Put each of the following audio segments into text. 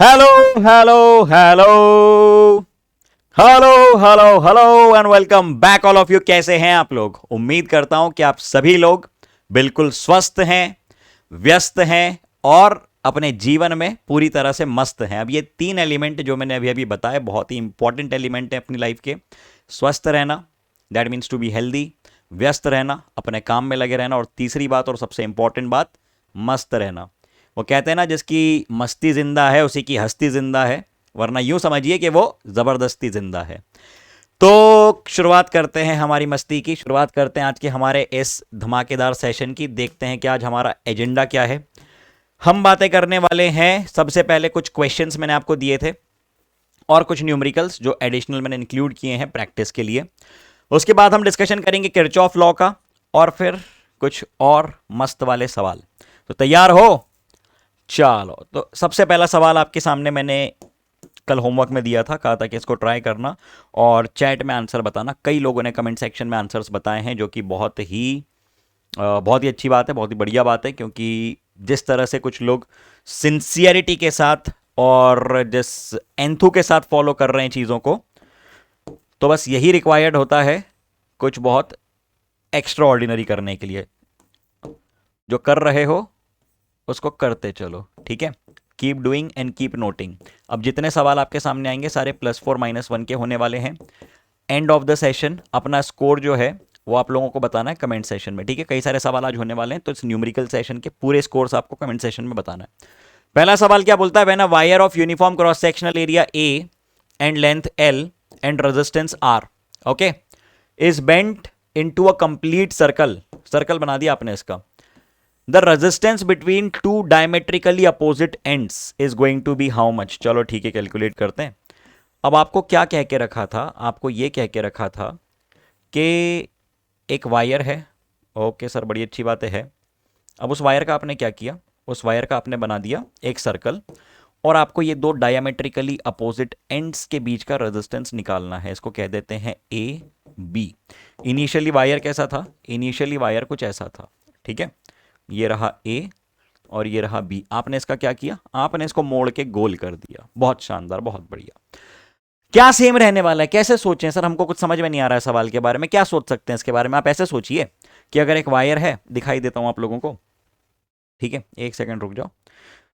Hello hello hello hello hello hello and welcome back all of you. कैसे हैं आप लोग? उम्मीद करता हूं कि आप सभी लोग बिल्कुल स्वस्थ हैं, व्यस्त हैं और अपने जीवन में पूरी तरह से मस्त हैं। अब ये तीन एलिमेंट जो मैंने अभी अभी बताए बहुत ही इंपॉर्टेंट एलिमेंट है अपनी लाइफ के। स्वस्थ रहना, that means to be healthy. व्यस्त रहना, अपने काम में लगे रहना। और तीसरी बात और सबसे इंपॉर्टेंट बात, मस्त रहना। वो कहते हैं ना, जिसकी मस्ती जिंदा है उसी की हस्ती जिंदा है, वरना यूं समझिए कि वो जबरदस्ती जिंदा है। तो शुरुआत करते हैं हमारी मस्ती की, शुरुआत करते हैं आज के हमारे इस धमाकेदार सेशन की। देखते हैं कि आज हमारा एजेंडा क्या है। हम बातें करने वाले हैं, सबसे पहले कुछ क्वेश्चंस मैंने आपको दिए थे और कुछ न्यूमेरिकल्स जो एडिशनल मैंने इंक्लूड किए हैं प्रैक्टिस के लिए। उसके बाद हम डिस्कशन करेंगे किरचॉफ लॉ का और फिर कुछ और मस्त वाले सवाल। तो तैयार हो? चलो, तो सबसे पहला सवाल आपके सामने मैंने कल होमवर्क में दिया था, कहा था कि इसको ट्राई करना और चैट में आंसर बताना। कई लोगों ने कमेंट सेक्शन में आंसर्स बताए हैं, जो कि बहुत ही अच्छी बात है, बहुत ही बढ़िया बात है। क्योंकि जिस तरह से कुछ लोग सिंसियरिटी के साथ और जिस एंथू के साथ फॉलो कर रहे हैं चीज़ों को, तो बस यही रिक्वायर्ड होता है कुछ बहुत एक्स्ट्रा ऑर्डिनरी करने के लिए। जो कर रहे हो उसको करते चलो, ठीक है। Keep doing and keep noting. अब जितने सवाल आपके सामने आएंगे सारे +4 - 1 के होने वाले हैं। एंड ऑफ द सेशन अपना स्कोर जो है वो आप लोगों को बताना है कमेंट सेशन में, ठीक है। कई सारे सवाल आज होने वाले हैं, तो इस न्यूमेरिकल सेशन के पूरे स्कोर्स आपको कमेंट सेशन में बताना है। पहला सवाल क्या बोलता है? When a wire of uniform cross sectional area A and length L and resistance R, okay, is bent into a complete circle. Circle बना दिया आपने इसका। The resistance between two diametrically opposite ends is going to be how much. चलो ठीक है, calculate करते हैं। अब आपको क्या कह के रखा था? आपको यह कह के रखा था कि एक वायर है। ओके सर, बड़ी अच्छी बात है। अब उस वायर का आपने क्या किया? उस वायर का आपने बना दिया एक सर्कल, और आपको ये दो डायमेट्रिकली अपोजिट एंड्स के बीच का रेजिस्टेंस निकालना है। इसको कह देते हैं ए बी। इनिशियली वायर कैसा था? इनिशियली वायर कुछ ऐसा था, ठीक है। ये रहा ए और ये रहा बी। आपने इसका क्या किया? आपने इसको मोड़ के गोल कर दिया। बहुत शानदार, बहुत बढ़िया। क्या सेम रहने वाला है? कैसे सोचें सर, हमको कुछ समझ में नहीं आ रहा है सवाल के बारे में। क्या सोच सकते हैं इसके बारे में? आप ऐसे सोचिए कि अगर एक वायर है, दिखाई देता हूं आप लोगों को, ठीक है, एक सेकंड रुक जाओ।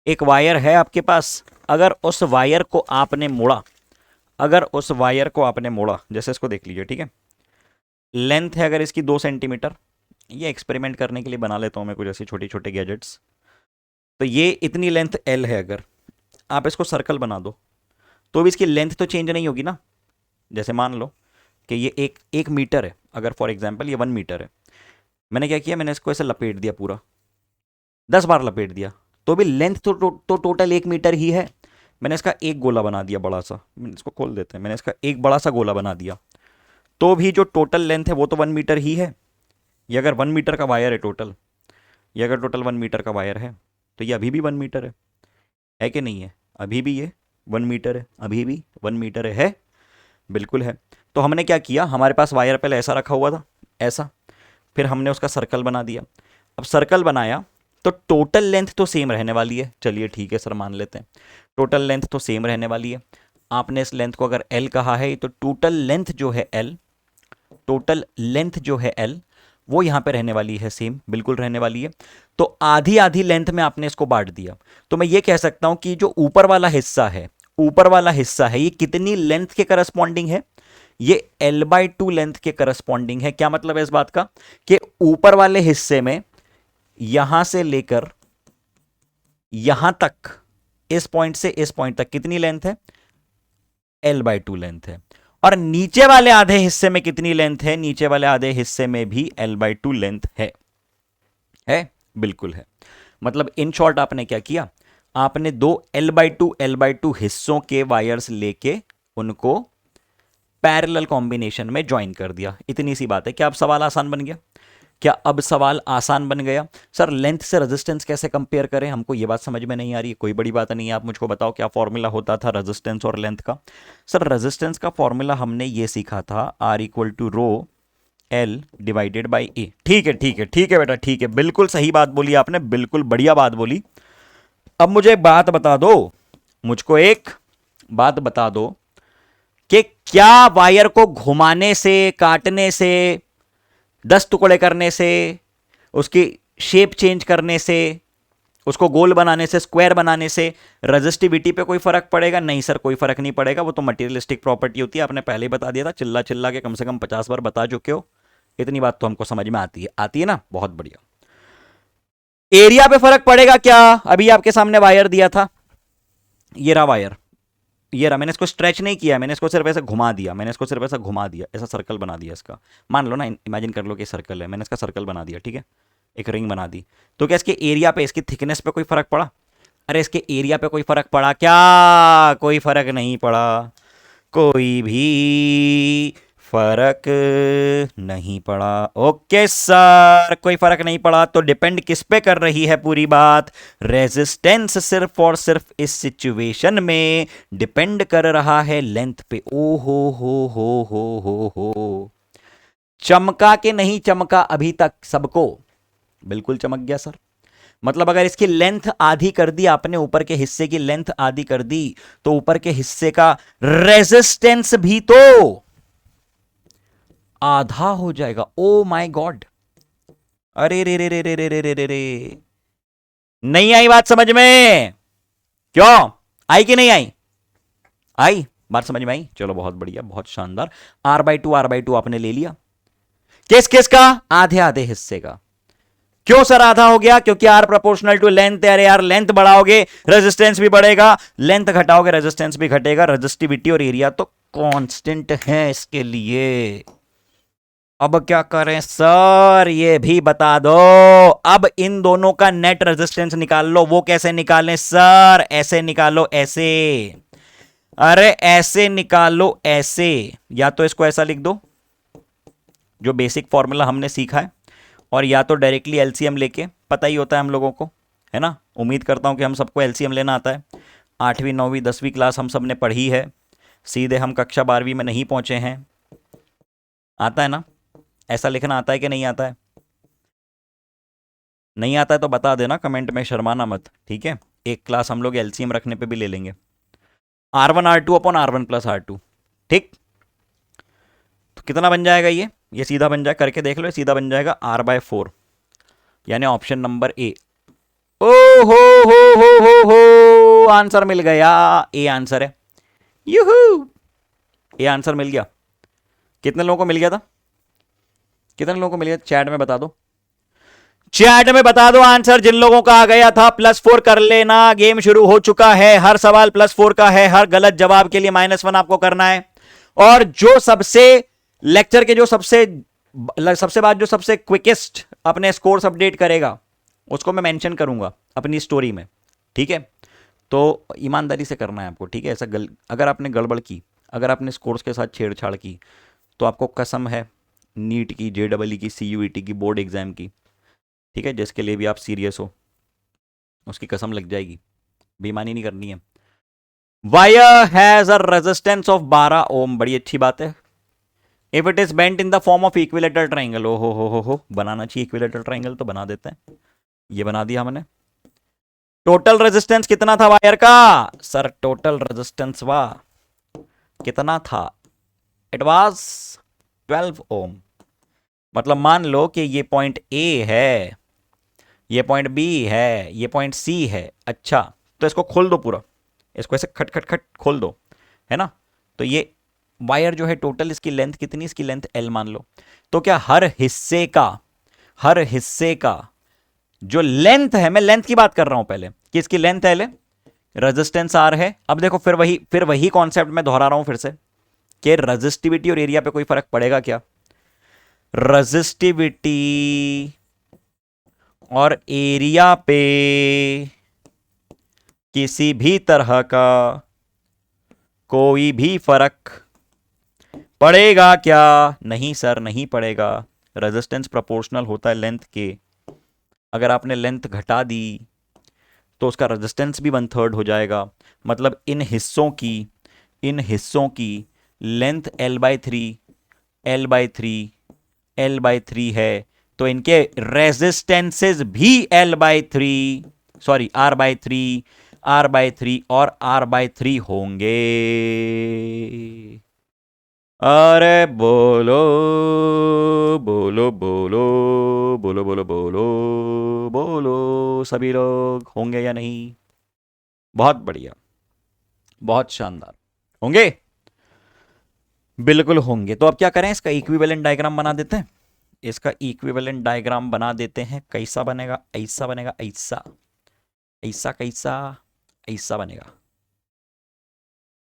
एक वायर है आपके पास, अगर उस वायर को आपने मोड़ा, अगर उस वायर को आपने मोड़ा, जैसे इसको देख लीजिए, ठीक है। लेंथ है अगर इसकी 2 सेंटीमीटर, ये एक्सपेरिमेंट करने के लिए बना लेता हूं मैं कुछ ऐसे छोटे छोटे गैजेट्स। तो ये इतनी लेंथ एल है, अगर आप इसको सर्कल बना दो तो भी इसकी लेंथ तो चेंज नहीं होगी ना। जैसे मान लो कि ये एक मीटर है, अगर फॉर एग्जाम्पल ये 1 मीटर है। मैंने क्या किया? मैंने इसको ऐसे लपेट दिया, पूरा 10 बार लपेट दिया, तो भी लेंथ तो टोटल 1 मीटर ही है। मैंने इसका एक गोला बना दिया बड़ा सा, इसको खोल देते हैं। मैंने इसका एक बड़ा सा गोला बना दिया, तो भी जो टोटल लेंथ है वो तो 1 मीटर ही है। ये अगर 1 मीटर का वायर है टोटल, ये अगर टोटल 1 मीटर का वायर है, तो ये अभी भी 1 मीटर है कि नहीं है? अभी भी ये 1 मीटर है, अभी भी 1 मीटर है। बिल्कुल है। तो हमने क्या किया? हमारे पास वायर पहले ऐसा रखा हुआ था, ऐसा, फिर हमने उसका सर्कल बना दिया। अब सर्कल बनाया तो टोटल लेंथ तो सेम रहने वाली है। चलिए ठीक है सर, मान लेते हैं टोटल लेंथ तो सेम रहने वाली है। आपने इस लेंथ को अगर एल कहा है, तो टोटल लेंथ जो है एल, टोटल लेंथ जो है एल, वो यहां पे रहने वाली है सेम, बिल्कुल रहने वाली है। तो आधी आधी लेंथ में आपने इसको बांट दिया। तो मैं ये कह सकता हूं कि जो ऊपर वाला हिस्सा है, ऊपर वाला हिस्सा है, ये कितनी लेंथ के करस्पॉन्डिंग है? ये L/2 लेंथ के करस्पॉन्डिंग है। क्या मतलब है इस बात का? कि ऊपर वाले हिस्से में यहां से लेकर यहां तक, इस पॉइंट से इस पॉइंट तक कितनी लेंथ है? L/2 लेंथ है। और नीचे वाले आधे हिस्से में कितनी लेंथ है? नीचे वाले आधे हिस्से में भी L/2 लेंथ है। बिल्कुल है। मतलब इन शॉर्ट आपने क्या किया? आपने दो L/2 हिस्सों के वायर्स लेके उनको पैरेलल कॉम्बिनेशन में ज्वाइन कर दिया। इतनी सी बात है। क्या अब सवाल आसान बन गया? क्या अब सवाल आसान बन गया? सर लेंथ से रेजिस्टेंस कैसे कंपेयर करें? हमको ये बात समझ में नहीं आ रही है। कोई बड़ी बात नहीं है, आप मुझको बताओ क्या फॉर्मूला होता था रेजिस्टेंस और लेंथ का? सर रेजिस्टेंस का फॉर्मूला हमने ये सीखा था, R = ρ L/A। ठीक है ठीक है ठीक है बेटा, ठीक है, बिल्कुल सही बात बोली आपने, बिल्कुल बढ़िया बात बोली। अब मुझे एक बात बता दो, मुझको एक बात बता दो कि क्या वायर को घुमाने से, काटने से, 10 टुकड़े करने से, उसकी शेप चेंज करने से, उसको गोल बनाने से, स्क्वायर बनाने से रेजिस्टिविटी पे कोई फर्क पड़ेगा? नहीं सर, कोई फर्क नहीं पड़ेगा। वो तो मटेरियलिस्टिक प्रॉपर्टी होती है, आपने पहले ही बता दिया था, चिल्ला चिल्ला के कम से कम 50 बार बता चुके हो। इतनी बात तो हमको समझ में आती है ना? बहुत बढ़िया। एरिया पे फर्क पड़ेगा क्या? अभी आपके सामने वायर दिया था, ये रहा वायर, ये रहा। मैंने इसको स्ट्रेच नहीं किया, मैंने इसको सिर्फ ऐसे घुमा दिया, मैंने इसको सिर्फ ऐसा घुमा दिया, ऐसा सर्कल बना दिया इसका। मान लो ना, इमेजिन कर लो कि सर्कल है, मैंने इसका सर्कल बना दिया, ठीक है, एक रिंग बना दी। तो क्या इसके एरिया पे, इसकी थिकनेस पे कोई फर्क पड़ा? अरे इसके एरिया पे कोई फर्क पड़ा क्या? कोई फर्क नहीं पड़ा, कोई भी फर्क नहीं पड़ा। ओके सर, कोई फर्क नहीं पड़ा। तो डिपेंड किस पे कर रही है पूरी बात? रेजिस्टेंस सिर्फ और सिर्फ इस सिचुएशन में डिपेंड कर रहा है लेंथ पे। ओ हो। चमका के नहीं चमका अभी तक सबको? बिल्कुल चमक गया सर। मतलब अगर इसकी लेंथ आधी कर दी आपने, ऊपर के हिस्से की लेंथ आधी कर दी, तो ऊपर के हिस्से का रेजिस्टेंस भी तो आधा हो जाएगा। ओ माय गॉड, अरे रे रे रे रे रे रे रे रे रे, नहीं आई बात समझ में? क्यों आई कि नहीं आई? आई बात समझ में आई? चलो बहुत बढ़िया, बहुत शानदार। R/2 आपने ले लिया, किस किस का? आधे आधे हिस्से का। क्यों सर आधा हो गया? क्योंकि आर प्रोपोर्शनल टू लेंथ। अरे यार, लेंथ बढ़ाओगे रेजिस्टेंस भी बढ़ेगा, लेंथ घटाओगे रेजिस्टेंस भी घटेगा। रेजिस्टिविटी और एरिया तो कांस्टेंट है इसके लिए। अब क्या करें सर, ये भी बता दो। अब इन दोनों का नेट रेजिस्टेंस निकाल लो। वो कैसे निकालें सर? ऐसे निकालो, ऐसे। अरे ऐसे निकालो, ऐसे। या तो इसको ऐसा लिख दो, जो बेसिक फॉर्मूला हमने सीखा है, और या तो डायरेक्टली एलसीएम लेके, पता ही होता है हम लोगों को, है ना? उम्मीद करता हूं कि हम सबको एलसीएम लेना आता है। 8वीं 9वीं 10वीं क्लास हम सब ने पढ़ी है, सीधे हम कक्षा 12वीं में नहीं पहुंचे हैं। आता है ना? ऐसा लिखना आता है कि नहीं आता है? नहीं आता है तो बता देना कमेंट में, शर्माना मत, ठीक है? एक क्लास हम लोग एलसीएम रखने पे भी ले लेंगे। R1 R2/R1 + R2, ठीक? तो कितना बन जाएगा ये सीधा बन जाए, करके देख लो, ये सीधा बन जाएगा R/4, यानी ऑप्शन नंबर ए। ओ हो, आंसर मिल गया। ए आंसर है, यूहू, ए आंसर मिल गया। कितने लोगों को मिल गया था? कितने लोगों को मिल गया? चैट में बता दो, चैट में बता दो आंसर। जिन लोगों का आ गया था +4 कर लेना, गेम शुरू हो चुका है। हर सवाल +4 का है, हर गलत जवाब के लिए -1 आपको करना है। और जो सबसे लेक्चर के जो सबसे बाद जो सबसे क्विकेस्ट अपने स्कोर्स अपडेट करेगा, उसको मैं मेंशन करूंगा अपनी स्टोरी में, ठीक है? तो ईमानदारी से करना है आपको, ठीक है? ऐसा अगर आपने गड़बड़ की, अगर आपने स्कोर्स के साथ छेड़छाड़ की, तो आपको कसम है नीट की, JEE की, CUET की, बोर्ड एग्जाम की, ठीक है, जिसके लिए भी आप सीरियस हो, उसकी कसम लग जाएगी, बेईमानी नहीं करनी है। Wire has a resistance of 12 ohm, बड़ी अच्छी बात है। If it is bent in the form of equilateral triangle, ओ हो, बनाना चाहिए इक्विलेटरल ट्राइंगल, तो बना देते हैं। ये बना दिया हमने। टोटल रेजिस्टेंस कितना था वायर का? सर टोटल रेजिस्टेंस कितना था? इट वाज 12 ओम। मतलब मान लो कि ये पॉइंट ए है, ये पॉइंट बी है, ये पॉइंट सी है। अच्छा, तो इसको खोल दो पूरा, इसको ऐसे खट खट खट खोल दो, है ना? तो ये वायर जो है, टोटल इसकी लेंथ कितनी? इसकी लेंथ L मान लो। तो क्या हर हिस्से का जो लेंथ है, मैं लेंथ की बात कर रहा हूं पहले, कि इसकी लेंथ L, रेजिस्टेंस R है। अब देखो, फिर वही कॉन्सेप्ट मैं दोहरा रहा हूं फिर से, कि रेजिस्टिविटी और एरिया पे कोई फर्क पड़ेगा क्या? रेजिस्टिविटी और एरिया पे किसी भी तरह का कोई भी फर्क पड़ेगा क्या? नहीं सर, नहीं पड़ेगा। रेजिस्टेंस प्रोपोर्शनल होता है लेंथ के। अगर आपने लेंथ घटा दी तो उसका रेजिस्टेंस भी 1/3 हो जाएगा। मतलब इन हिस्सों की लेंथ L/3 है, तो इनके रेजिस्टेंसेस भी R/3 r/3 और r/3 होंगे। अरे बोलो बोलो बोलो बोलो बोलो बोलो बोलो, सभी लोग होंगे या नहीं? बहुत बढ़िया, बहुत शानदार। होंगे, बिल्कुल होंगे। तो अब क्या करें, इसका इक्विवेलेंट डायग्राम बना देते हैं। इसका इक्विवेलेंट डायग्राम बना देते हैं। कैसा बनेगा? ऐसा बनेगा, ऐसा ऐसा कैसा, ऐसा बनेगा।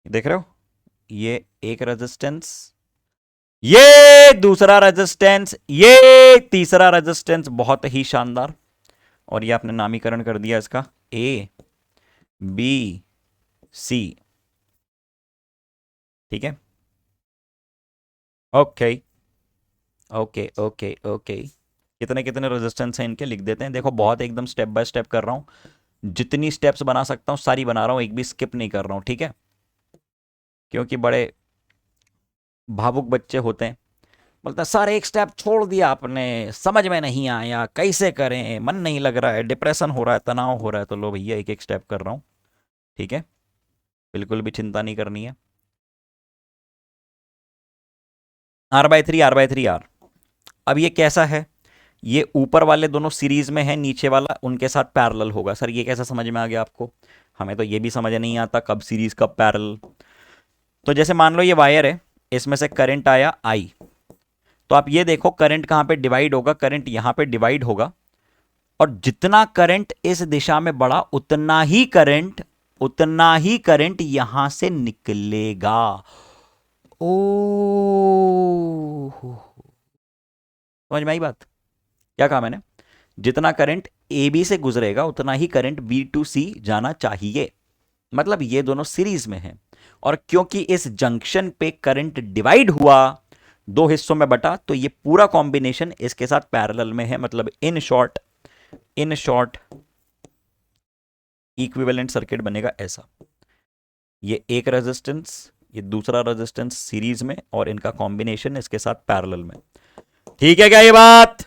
देख रहे हो, ये एक रेजिस्टेंस, ये दूसरा रेजिस्टेंस, ये तीसरा रेजिस्टेंस। बहुत ही शानदार। और ये आपने नामीकरण कर दिया इसका ए बी सी। ठीक है, ओके ओके ओके ओके। कितने कितने रेजिस्टेंस हैं इनके लिख देते हैं। देखो बहुत एकदम स्टेप बाय स्टेप कर रहा हूं, जितनी स्टेप्स बना सकता हूं सारी बना रहा हूं, एक भी स्किप नहीं कर रहा हूं। ठीक है, क्योंकि बड़े भावुक बच्चे होते हैं, बोलता है सर एक स्टेप छोड़ दिया आपने, समझ में नहीं आया, कैसे करें, मन नहीं लग रहा है, डिप्रेशन हो रहा है, तनाव हो रहा है। तो लो भैया, एक एक स्टेप कर रहा हूं। ठीक है, बिल्कुल भी चिंता नहीं करनी है। r/3 r/3 r। अब ये कैसा है? ये ऊपर वाले दोनों सीरीज में है, नीचे वाला उनके साथ पैरेलल होगा। सर ये कैसा समझ में आ गया आपको? हमें तो ये भी समझ नहीं आता कब सीरीज कब पैरेलल। तो जैसे मान लो ये वायर है, इसमें से करंट आया आई, तो आप ये देखो करंट कहां पे डिवाइड होगा, करंट यहां पे डिवाइड होगा। और जितना करंट इस दिशा में बढ़ा उतना ही करंट यहां से निकलेगा। ओ, समझ में आई बात? क्या कहा मैंने? जितना करंट ए बी से गुजरेगा उतना ही करंट बी टू सी जाना चाहिए। मतलब ये दोनों सीरीज में हैं। और क्योंकि इस जंक्शन पे करंट डिवाइड हुआ, दो हिस्सों में बटा, तो ये पूरा कॉम्बिनेशन इसके साथ पैरेलल में है। मतलब इन शॉर्ट इक्विवेलेंट सर्किट बनेगा ऐसा। ये एक रेजिस्टेंस, ये दूसरा रेजिस्टेंस सीरीज में, और इनका कॉम्बिनेशन इसके साथ पैरेलल में। ठीक है क्या ये बात?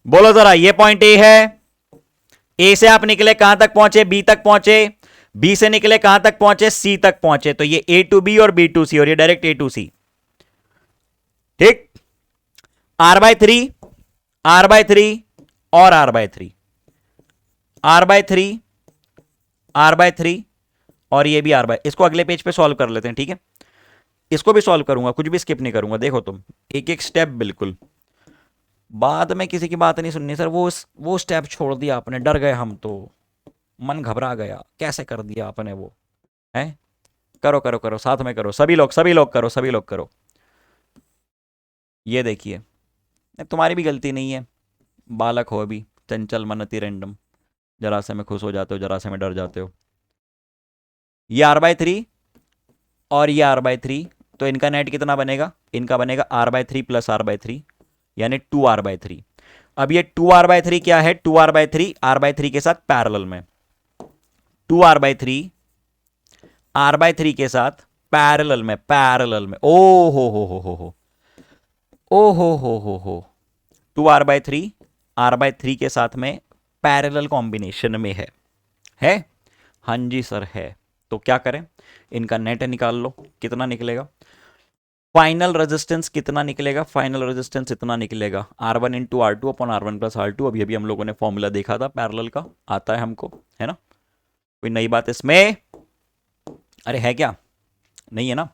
बोलो जरा, ये पॉइंट ए है। ए से आप निकले कहां तक पहुंचे? बी तक पहुंचे। बी से निकले कहां तक पहुंचे? सी तक पहुंचे। तो ये ए टू बी और बी टू सी, और ये डायरेक्ट ए टू सी। ठीक, r/3 r/3 और r/3 r/3 r/3 और ये भी इसको अगले पेज पे सॉल्व कर लेते हैं। ठीक है, इसको भी सॉल्व करूंगा, कुछ भी स्किप नहीं करूंगा। देखो तुम, एक एक स्टेप बिल्कुल। बाद में किसी की बात नहीं सुननी। सर वो स्टेप छोड़ दिया आपने, डर गए हम तो, मन घबरा गया, कैसे कर दिया आपने वो है? करो करो करो, साथ में करो, सभी लोग करो, सभी लोग करो। ये देखिए, तुम्हारी भी गलती नहीं है, बालक हो अभी, चंचल मन अति रैंडम, जरा से में खुश हो जाते हो, जरा से में डर जाते हो। ये r/3 और ये r/3, तो इनका नेट कितना बनेगा? इनका बनेगा r/3 प्लस r/3, यानी 2r/3। अब ये 2r/3 क्या है? 2r/3 r/3 के साथ पैरेलल में, 2r/3 r/3 के साथ पैरेलल में। ओ हो ओ हो 2r/3 r/3 के साथ में पैरेलल कॉम्बिनेशन में है? हाँ जी सर है। तो क्या करें, इनका नेट निकाल लो, कितना निकलेगा? फाइनल रेजिस्टेंस कितना निकलेगा? फाइनल रेजिस्टेंस इतना निकलेगा, R1 into R2 upon R1 plus R2। अभी अभी हम लोगों ने फॉर्मूला देखा था पैरेलल का, आता है हमको, है ना? कोई नई बात इसमें? अरे है क्या? नहीं है ना?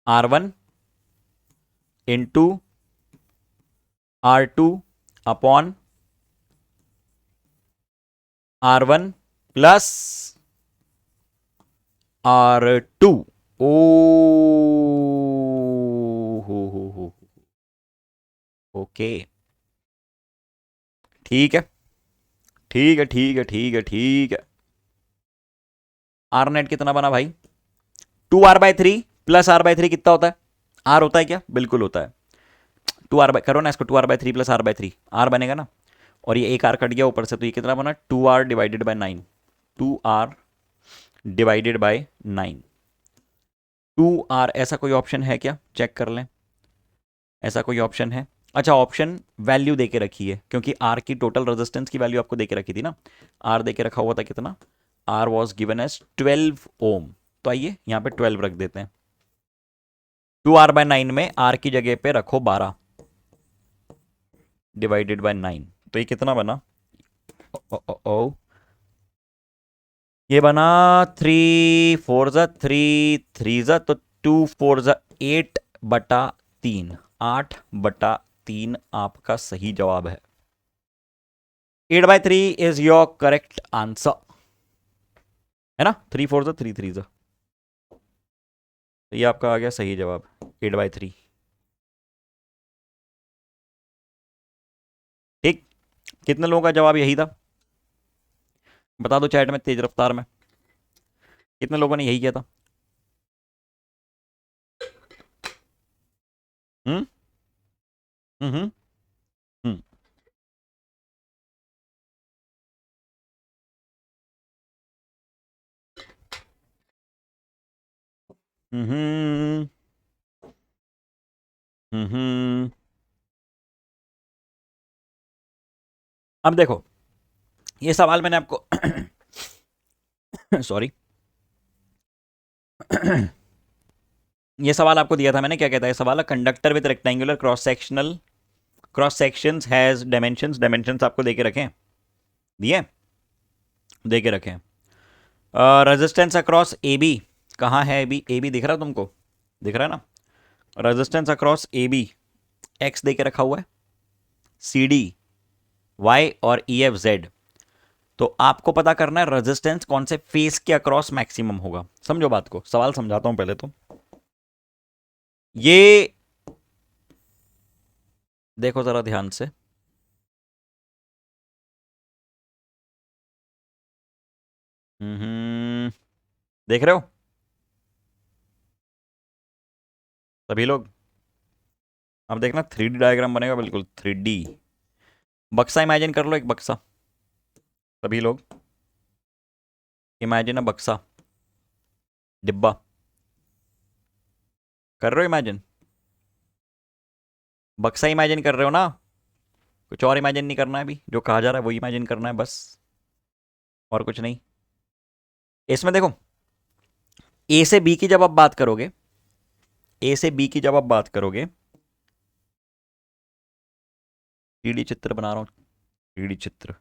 R1 into R2 upon R1 plus R2। ओ हो, ओके, ठीक है ठीक है ठीक है ठीक है ठीक है। आर नेट कितना बना भाई? 2r/3 प्लस r/3 कितना होता है? आर होता है क्या? बिल्कुल होता है। 2r करो ना इसको, 2r/3 प्लस r/3, आर बनेगा ना। और ये एक आर कट गया ऊपर से, तो ये कितना बना? 2r divided by 9, 2r divided by 9। 2r, ऐसा कोई ऑप्शन है क्या? चेक कर लें, ऐसा कोई ऑप्शन है? अच्छा, ऑप्शन वैल्यू देके रखी है क्योंकि आर की टोटल रेजिस्टेंस की वैल्यू आपको देके रखी थी ना। आर देके रखा हुआ था कितना, आर वॉज गिवन एज 12 ओम। तो आइए यहाँ पे 12 रख देते हैं। 2R/9 में आर की जगह पे रखो 12 डिवाइडेड बाय 9। तो ये कितना बना, ओ, ओ, ओ, ये बना 3 4 3 3 तो 2 4 8/3, 8/3 आपका सही जवाब है। 8/3 इज योर करेक्ट आंसर, है ना। 3 4 3 3 तो ये आपका आ गया सही जवाब, 8/3। ठीक, कितने लोगों का जवाब यही था, बता दो चैट में तेज रफ्तार में, कितने लोगों ने यही किया था। हम्म हम्म हम्म हम्म हम्म हम्म। अब देखो, ये सवाल मैंने आपको सॉरी ये सवाल आपको दिया था मैंने, क्या कहता है सवाल, conductor with rectangular cross sections has dimensions आपको देके रखे हैं, दिए, देके रखे हैं। रेजिस्टेंस अक्रॉस ए बी, कहाँ है ए बी दिख रहा है तुमको, दिख रहा है ना। Resistance across A B X देके रखा हुआ है, सी डी वाई और ई एफ जेड। तो आपको पता करना है रेजिस्टेंस कौन से फेस के अक्रॉस मैक्सिमम होगा। समझो बात को, सवाल समझाता हूं पहले तो। ये देखो जरा ध्यान से, देख रहे हो सभी लोग। अब देखना 3D डायग्राम बनेगा, बिल्कुल 3D। बक्सा इमेजिन कर लो, एक बक्सा, सभी लोग इमेजिन अ बक्सा, डिब्बा, कर रहे हो इमेजिन, बक्सा इमेजिन कर रहे हो ना, कुछ और इमेजिन नहीं करना है अभी, जो कहा जा रहा है वो इमेजिन करना है बस, और कुछ नहीं। इसमें देखो, ए से बी की जब आप बात करोगे, ए से बी की जब आप बात करोगे, 3D चित्र बना रहा हूं, 3D चित्र,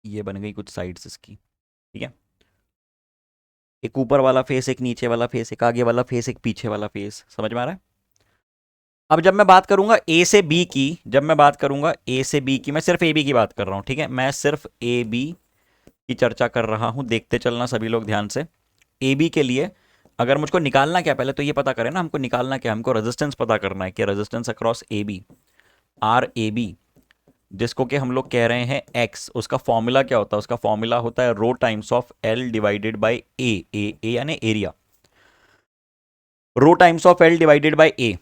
ये बन गई कुछ साइड्स इसकी, ठीक है। एक ऊपर वाला फेस, एक नीचे वाला फेस, एक आगे वाला फेस, एक पीछे वाला फेस, समझ में आ रहा है। अब जब मैं बात करूंगा ए से बी की, जब मैं बात करूंगा ए से बी की, मैं सिर्फ ए बी की बात कर रहा हूं, ठीक है, मैं सिर्फ ए बी की चर्चा कर रहा हूं, देखते चलना सभी लोग ध्यान से। ए बी के लिए अगर मुझको निकालना क्या, पहले तो ये पता करें ना हमको निकालना क्या, हमको रेजिस्टेंस पता करना है कि resistance across A B, R A B, जिसको कि हम लोग कह रहे हैं एक्स, उसका फॉर्मूला क्या होता है, उसका फॉर्मूला होता है rho times of L divided by A यानी area, rho times of L divided by A.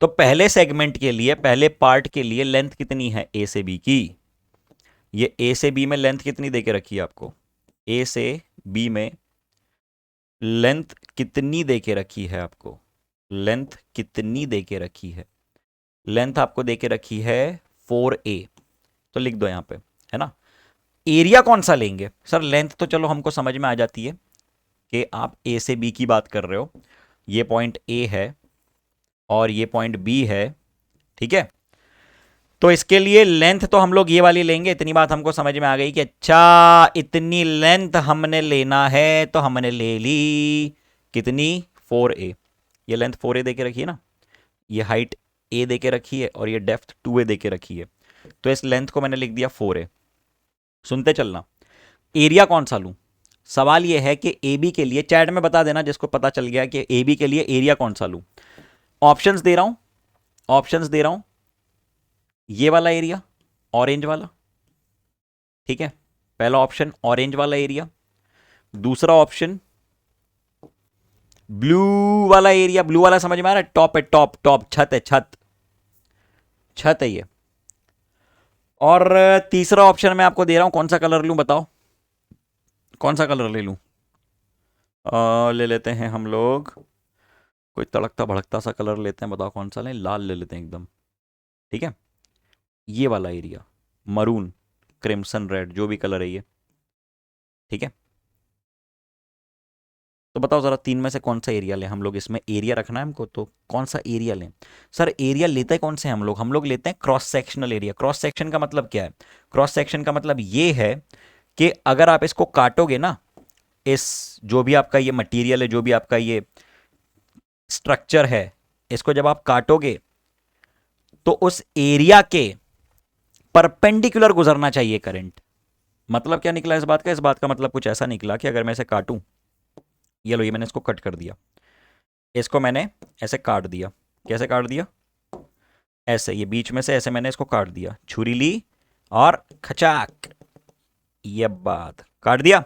तो पहले सेगमेंट के लिए, पहले पार्ट के लिए लेंथ कितनी है ए से बी की, ये ए से बी में लेंथ कितनी देके रखी है आपको, ए से बी में लेंथ कितनी देके रखी है आपको, लेंथ कितनी देके रखी है, लेंथ आपको देके रखी है 4a। तो लिख दो यहां पे, है ना। एरिया कौन सा लेंगे सर, लेंथ तो चलो हमको समझ में आ जाती है कि आप ए से बी की बात कर रहे हो, ये पॉइंट ए है और ये पॉइंट बी है, ठीक है। तो इसके लिए लेंथ तो हम लोग ये वाली लेंगे, इतनी बात हमको समझ में आ गई कि अच्छा इतनी लेंथ हमने लेना है, तो हमने ले ली कितनी, 4a। ये लेंथ 4a देके रखी है ना, ये हाइट a देके रखी है और ये डेप्थ 2a देके रखी है, तो इस लेंथ को मैंने लिख दिया 4a। सुनते चलना, एरिया कौन सा लूं, सवाल ये है कि ए बी के लिए, चैट में बता देना जिसको पता चल गया कि ए बी के लिए एरिया कौन सा लूं। ऑप्शंस दे रहा हूं, ऑप्शंस दे रहा हूं, ये वाला एरिया, ऑरेंज वाला, ठीक है, पहला ऑप्शन ऑरेंज वाला एरिया, दूसरा ऑप्शन ब्लू वाला एरिया, ब्लू वाला समझ में आ रहा है, टॉप है, टॉप टॉप छत है, छत, छत है ये। और तीसरा ऑप्शन मैं आपको दे रहा हूं, कौन सा कलर लूं बताओ, कौन सा कलर ले लूं, ले लेते हैं हम लोग कोई तड़कता भड़कता सा कलर लेते हैं, बताओ कौन सा लें? लाल ले लेते हैं एकदम। ठीक है, ये वाला एरिया, मरून, क्रिम्सन रेड, जो भी कलर है ये। ठीक है, तो बताओ जरा तीन में से कौन सा एरिया लें हम लोग? इसमें एरिया रखना है हमको, तो कौन सा एरिया लें? सर एरिया लेते हैं कौन से हम लोग लेते हैं cross sectional area. Cross section का मतलब क्या है? क्रॉस सेक्शन का मतलब ये है कि अगर आप इसको काटोगे ना, इस जो भी आपका ये मटेरियल है, जो भी आपका ये स्ट्रक्चर है, इसको जब आप काटोगे तो उस एरिया के परपेंडिकुलर गुजरना चाहिए करंट। मतलब क्या निकला इस बात का? इस बात का मतलब कुछ ऐसा निकला कि अगर मैं इसे काटूं, ये लो, ये मैंने इसको कट कर दिया, इसको मैंने ऐसे काट दिया। कैसे काट दिया? ऐसे, ये बीच में से ऐसे मैंने इसको काट दिया, छुरी ली और खचाक, ये बात काट दिया।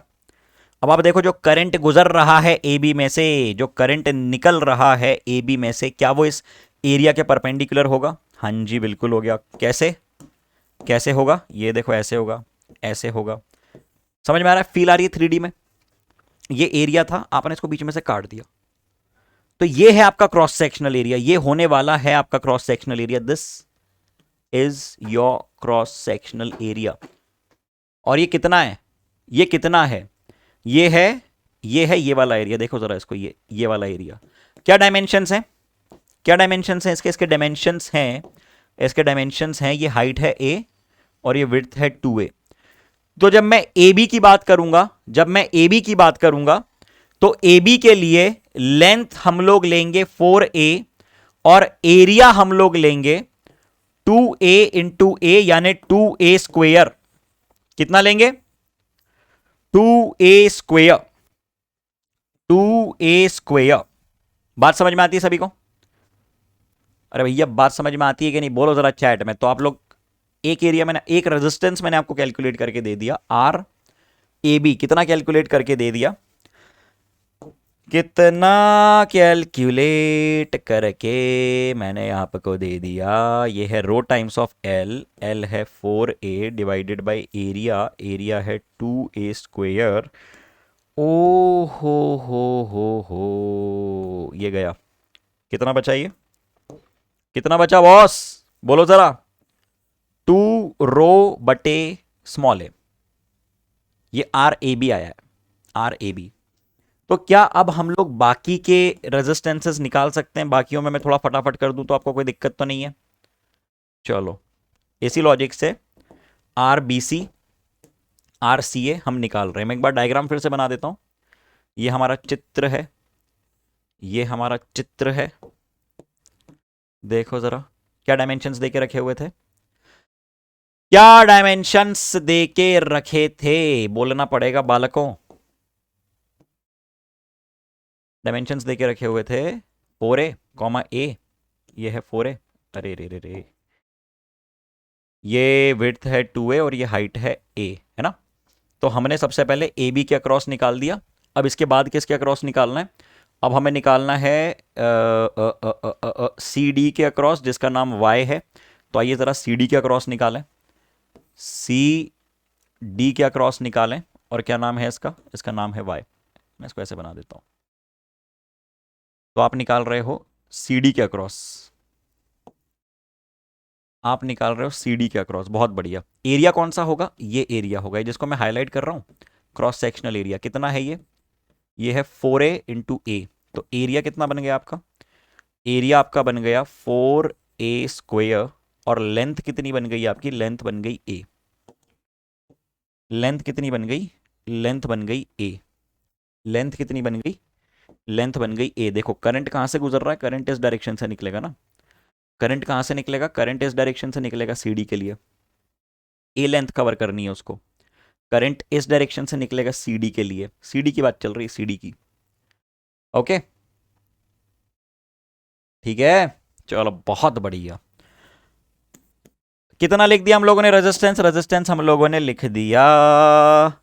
अब आप देखो, जो करंट गुजर रहा है ए बी में से, जो करंट निकल रहा है ए बी में से, क्या वो इस एरिया के परपेंडिकुलर होगा? हाँ जी, बिल्कुल हो गया। कैसे? कैसे होगा? ये देखो, ऐसे होगा, ऐसे होगा। समझ में आ रहा है? फील आ रही है 3D में? ये एरिया था, आपने इसको बीच में से काट दिया, तो ये है आपका क्रॉस सेक्शनल एरिया, ये होने वाला है आपका cross sectional area. This is your cross sectional area. और ये कितना है? ये कितना है? ये है, ये है ये वाला एरिया। देखो जरा इसको, ये वाला एरिया। क्या डायमेंशंस हैं? क्या डायमेंशंस हैं इसके? इसके डायमेंशंस हैं, इसके डायमेंशंस हैं, ये हाइट है a और ये विड्थ है 2a। तो जब मैं ए बी की बात करूंगा, जब मैं ए बी की बात करूंगा, तो ए बी के लिए लेंथ हम लोग लेंगे 4a और एरिया हम लोग लेंगे 2a इंटू ए, यानी 2a स्क्वेयर। कितना लेंगे? 2a square, 2a square. बात समझ में आती है सभी को? अरे भैया बात समझ में आती है कि नहीं? बोलो जरा चैट में। तो आप लोग, एक एरिया मैंने, एक रेजिस्टेंस मैंने आपको कैलकुलेट करके दे दिया, आर ए बी कितना कैलकुलेट करके दे दिया? कितना कैलकुलेट करके मैंने आपको दे दिया? ये है rho times of L, L है 4a divided by area, area है 2a स्क्वेयर। ओ हो, ये गया। कितना बचा ये? कितना बचा बॉस? बोलो जरा। 2 रो बटे स्मॉल ए, ये आर ए बी आया है, आर ए बी। तो क्या अब हम लोग बाकी के रेजिस्टेंसेस निकाल सकते हैं? बाकियों में मैं थोड़ा फटाफट कर दूं तो आपको कोई दिक्कत तो नहीं है? चलो, इसी लॉजिक से R B C, R C A हम निकाल रहे हैं। मैं एक बार डायग्राम फिर से बना देता हूं। ये हमारा चित्र है, ये हमारा चित्र है। देखो जरा, क्या डायमेंशंस देके रखे हुए थे? क्या डायमेंशंस देके रखे थे? बोलना पड़ेगा बालकों। डायमेंशंस देके रखे हुए थे 4a कॉमा ए, ये है 4a, अरे रे रे रे, ये विड्थ है 2a और ये हाइट है a, है ना? तो हमने सबसे पहले ए बी के अक्रॉस निकाल दिया। अब इसके बाद किसके अक्रॉस निकालना है? अब हमें निकालना है सी डी के अक्रॉस, जिसका नाम y है। तो आइए ज़रा सी डी के अक्रॉस निकालें, सी डी के अक्रॉस निकालें। और क्या नाम है इसका? इसका नाम है y। मैं इसको ऐसे बना देता हूँ। तो आप निकाल रहे हो सी डी के अक्रॉस, आप निकाल रहे हो सी डी के अक्रॉस, बहुत बढ़िया। एरिया कौन सा होगा? ये एरिया होगा, ये जिसको मैं हाईलाइट कर रहा हूँ, क्रॉस सेक्शनल एरिया। कितना है ये है 4a इंटू ए। तो एरिया कितना बन गया आपका? एरिया आपका बन गया 4a स्क्वेयर। और लेंथ कितनी बन गई आपकी? लेंथ बन गई a। लेंथ कितनी बन गई? लेंथ बन गई a। लेंथ कितनी बन गई? लेंथ बन गई a। देखो करंट कहां से गुजर रहा है? करंट इस डायरेक्शन से निकलेगा ना। करंट कहां से निकलेगा? करंट इस डायरेक्शन से निकलेगा सीडी के लिए, ए लेंथ कवर करनी है उसको। करंट इस डायरेक्शन से निकलेगा सीडी के लिए, सीडी की बात चल रही है, सीडी की। ओके, ठीक है, चलो बहुत बढ़िया। कितना लिख दिया हम लोगों ने रेजिस्टेंस? रेजिस्टेंस हम लोगों ने लिख दिया,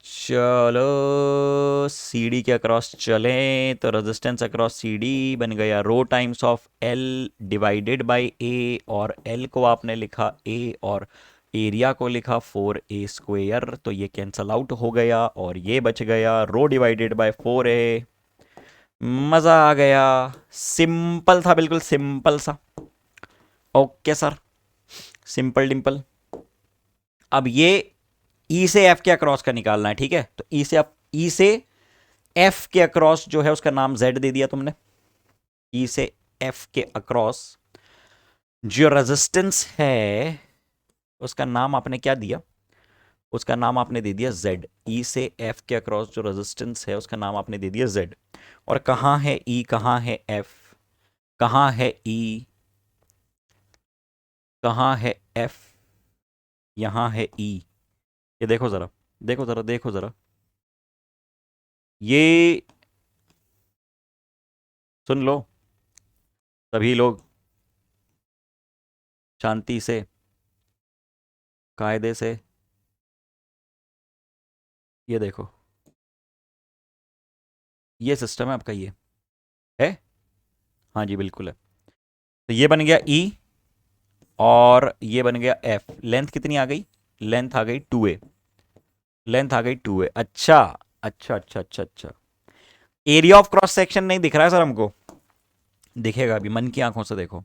चलो सीडी के अक्रॉस चलें तो रेजिस्टेंस अक्रॉस सीडी बन गया rho times of L divided by A, और एल को आपने लिखा ए और एरिया को लिखा 4a स्क्वेयर। तो ये कैंसल आउट हो गया और ये बच गया रो डिवाइडेड बाय 4a। मजा आ गया। सिंपल था, बिल्कुल सिंपल सा। Okay sir, simple Dimple. अब ये ई से एफ के अक्रॉस का निकालना है, ठीक है? तो ई से एफ के अक्रॉस जो है उसका नाम जेड दे दिया तुमने। ई से एफ के अक्रॉस जो रेजिस्टेंस है उसका नाम आपने क्या दिया? उसका नाम आपने दे दिया जेड। ई से एफ के अक्रॉस जो रेजिस्टेंस है उसका नाम आपने दे दिया जेड। और कहाँ है ई, कहाँ है एफ, कहाँ है ई, कहाँ है एफ, यहां है ई। ये देखो जरा, देखो जरा, देखो जरा, ये सुन लो सभी लोग, शांति से, कायदे से। ये देखो, ये सिस्टम है आपका, ये है। हाँ जी बिल्कुल है। तो ये बन गया ई और ये बन गया एफ। लेंथ कितनी आ गई? लेंथ आ गई 2a। लेंथ आ गई 2a। अच्छा अच्छा अच्छा अच्छा अच्छा। एरिया ऑफ क्रॉस सेक्शन नहीं दिख रहा है सर हमको। दिखेगा अभी, मन की आंखों से देखो।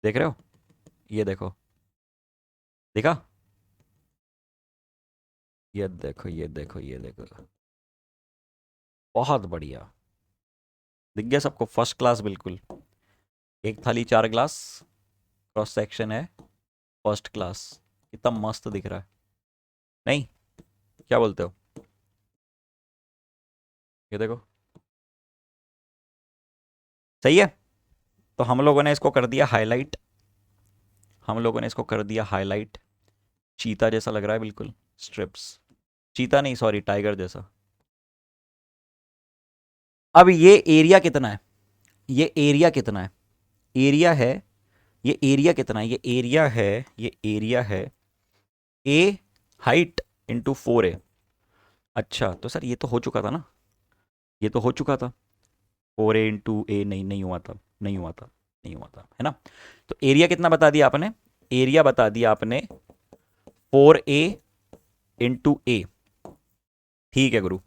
देख रहे हो? ये देखो, देखा? ये देखो, ये देखो, ये देखो। बहुत बढ़िया। दिख गया सबको? फर्स्ट क्लास बिल्कुल। एक थाली 4 ग्लास, क्रॉस सेक्शन है फर्स्ट क्लास। कितना मस्त दिख रहा है, नहीं? क्या बोलते हो? ये देखो, सही है। तो हम लोगों ने इसको कर दिया हाईलाइट। हम लोगों ने इसको कर दिया हाईलाइट। चीता जैसा लग रहा है बिल्कुल, स्ट्रिप्स। चीता नहीं, सॉरी, टाइगर जैसा। अब ये एरिया कितना है? ये एरिया कितना है? एरिया है, ये एरिया कितना है? ये एरिया है, ये एरिया है ए हाइट इंटू 4a। अच्छा तो सर ये तो हो चुका था ना, ये तो हो चुका था। 4a इंटू ए नहीं, नहीं हुआ था, नहीं हुआ था, नहीं हुआ था, है ना? तो एरिया कितना बता दिया आपने? एरिया बता दिया आपने 4a इंटू ए। ठीक है गुरु।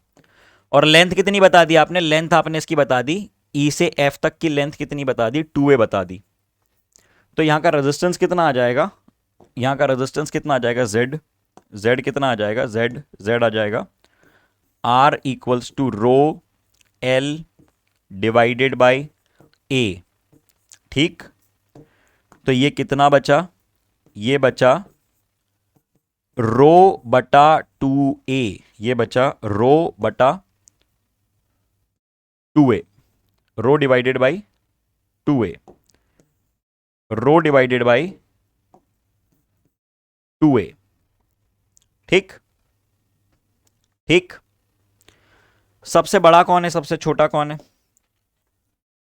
और लेंथ कितनी बता दी आपने? लेंथ आपने इसकी बता दी, ई से एफ तक की लेंथ कितनी बता दी? 2a बता दी। तो यहां का रेजिस्टेंस कितना आ जाएगा? यहां का रेजिस्टेंस कितना आ जाएगा? जेड। जेड कितना आ जाएगा? जेड, जेड आ जाएगा R equals to rho L divided by A. ठीक। तो ये कितना बचा? ये बचा रो बटा 2a। ये बचा रो बटा 2a। Rho divided by 2a। Rho divided by 2a। ठीक। ठीक। सबसे बड़ा कौन है, सबसे छोटा कौन है?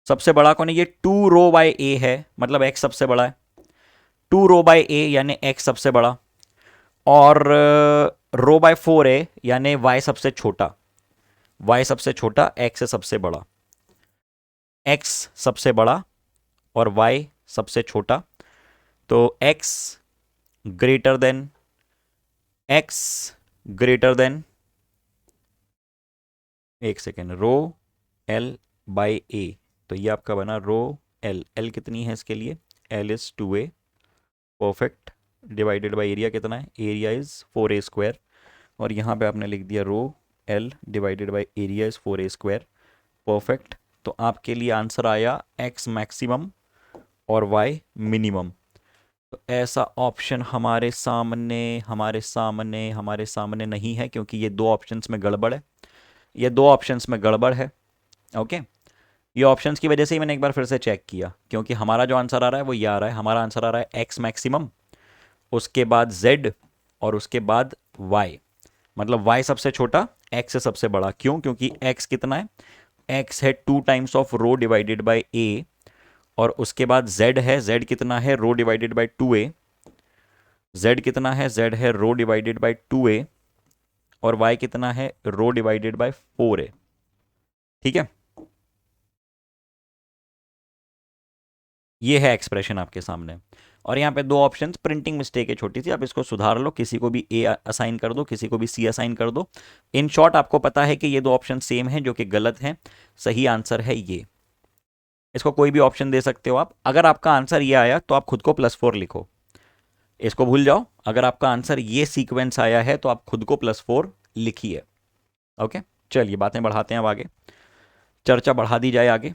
सबसे बड़ा कौन है? ये 2 रो बाय a है, मतलब x सबसे बड़ा है। 2 रो बाय a यानी x सबसे बड़ा। और रो बाय 4a यानी y सबसे छोटा। y सबसे छोटा, x है सबसे बड़ा। x सबसे बड़ा और y सबसे छोटा। तो x greater than, x greater than, एक second, rho L by A. तो ये आपका बना रो एल। एल कितनी है इसके लिए? L is 2a। Perfect. Divided by area कितना है? Area is 4a²। और यहाँ पे आपने लिख दिया रो L divided by area is 4a²। Perfect. तो आपके लिए आंसर आया x मैक्सिमम और y मिनिमम। तो ऐसा ऑप्शन हमारे सामने, हमारे सामने, हमारे सामने नहीं है, क्योंकि ये दो ऑप्शंस में गड़बड़ है। ये दो ऑप्शंस में गड़बड़ है। ओके। ये ऑप्शंस की वजह से ही मैंने एक बार फिर से चेक किया, क्योंकि हमारा जो आंसर आ रहा है वो ये आ रहा है। हमारा आंसर आ रहा है x मैक्सिमम, उसके बाद z और उसके बाद y। मतलब y सबसे छोटा, x से सबसे बड़ा। क्यों? क्योंकि x कितना है? x है 2 times of rho divided by a। और उसके बाद z है, z कितना है? रो डिवाइडेड बाय 2a। z कितना है? z है रो डिवाइडेड बाय 2a। और y कितना है? रो डिवाइडेड बाय 4a। ठीक है, ये है एक्सप्रेशन आपके सामने। और यहाँ पे दो ऑप्शन, प्रिंटिंग मिस्टेक है छोटी सी, आप इसको सुधार लो, किसी को भी ए असाइन कर दो, किसी को भी सी असाइन कर दो। इन शॉर्ट आपको पता है कि ये दो ऑप्शन सेम है, जो कि गलत है। सही आंसर है ये। इसको कोई भी ऑप्शन दे सकते हो आप। अगर आपका आंसर ये आया तो आप खुद को +4 लिखो, इसको भूल जाओ। अगर आपका आंसर ये सीक्वेंस आया है तो आप खुद को +4 लिखिए। ओके, चलिए बातें बढ़ाते हैं अब आगे, चर्चा बढ़ा दी जाए आगे।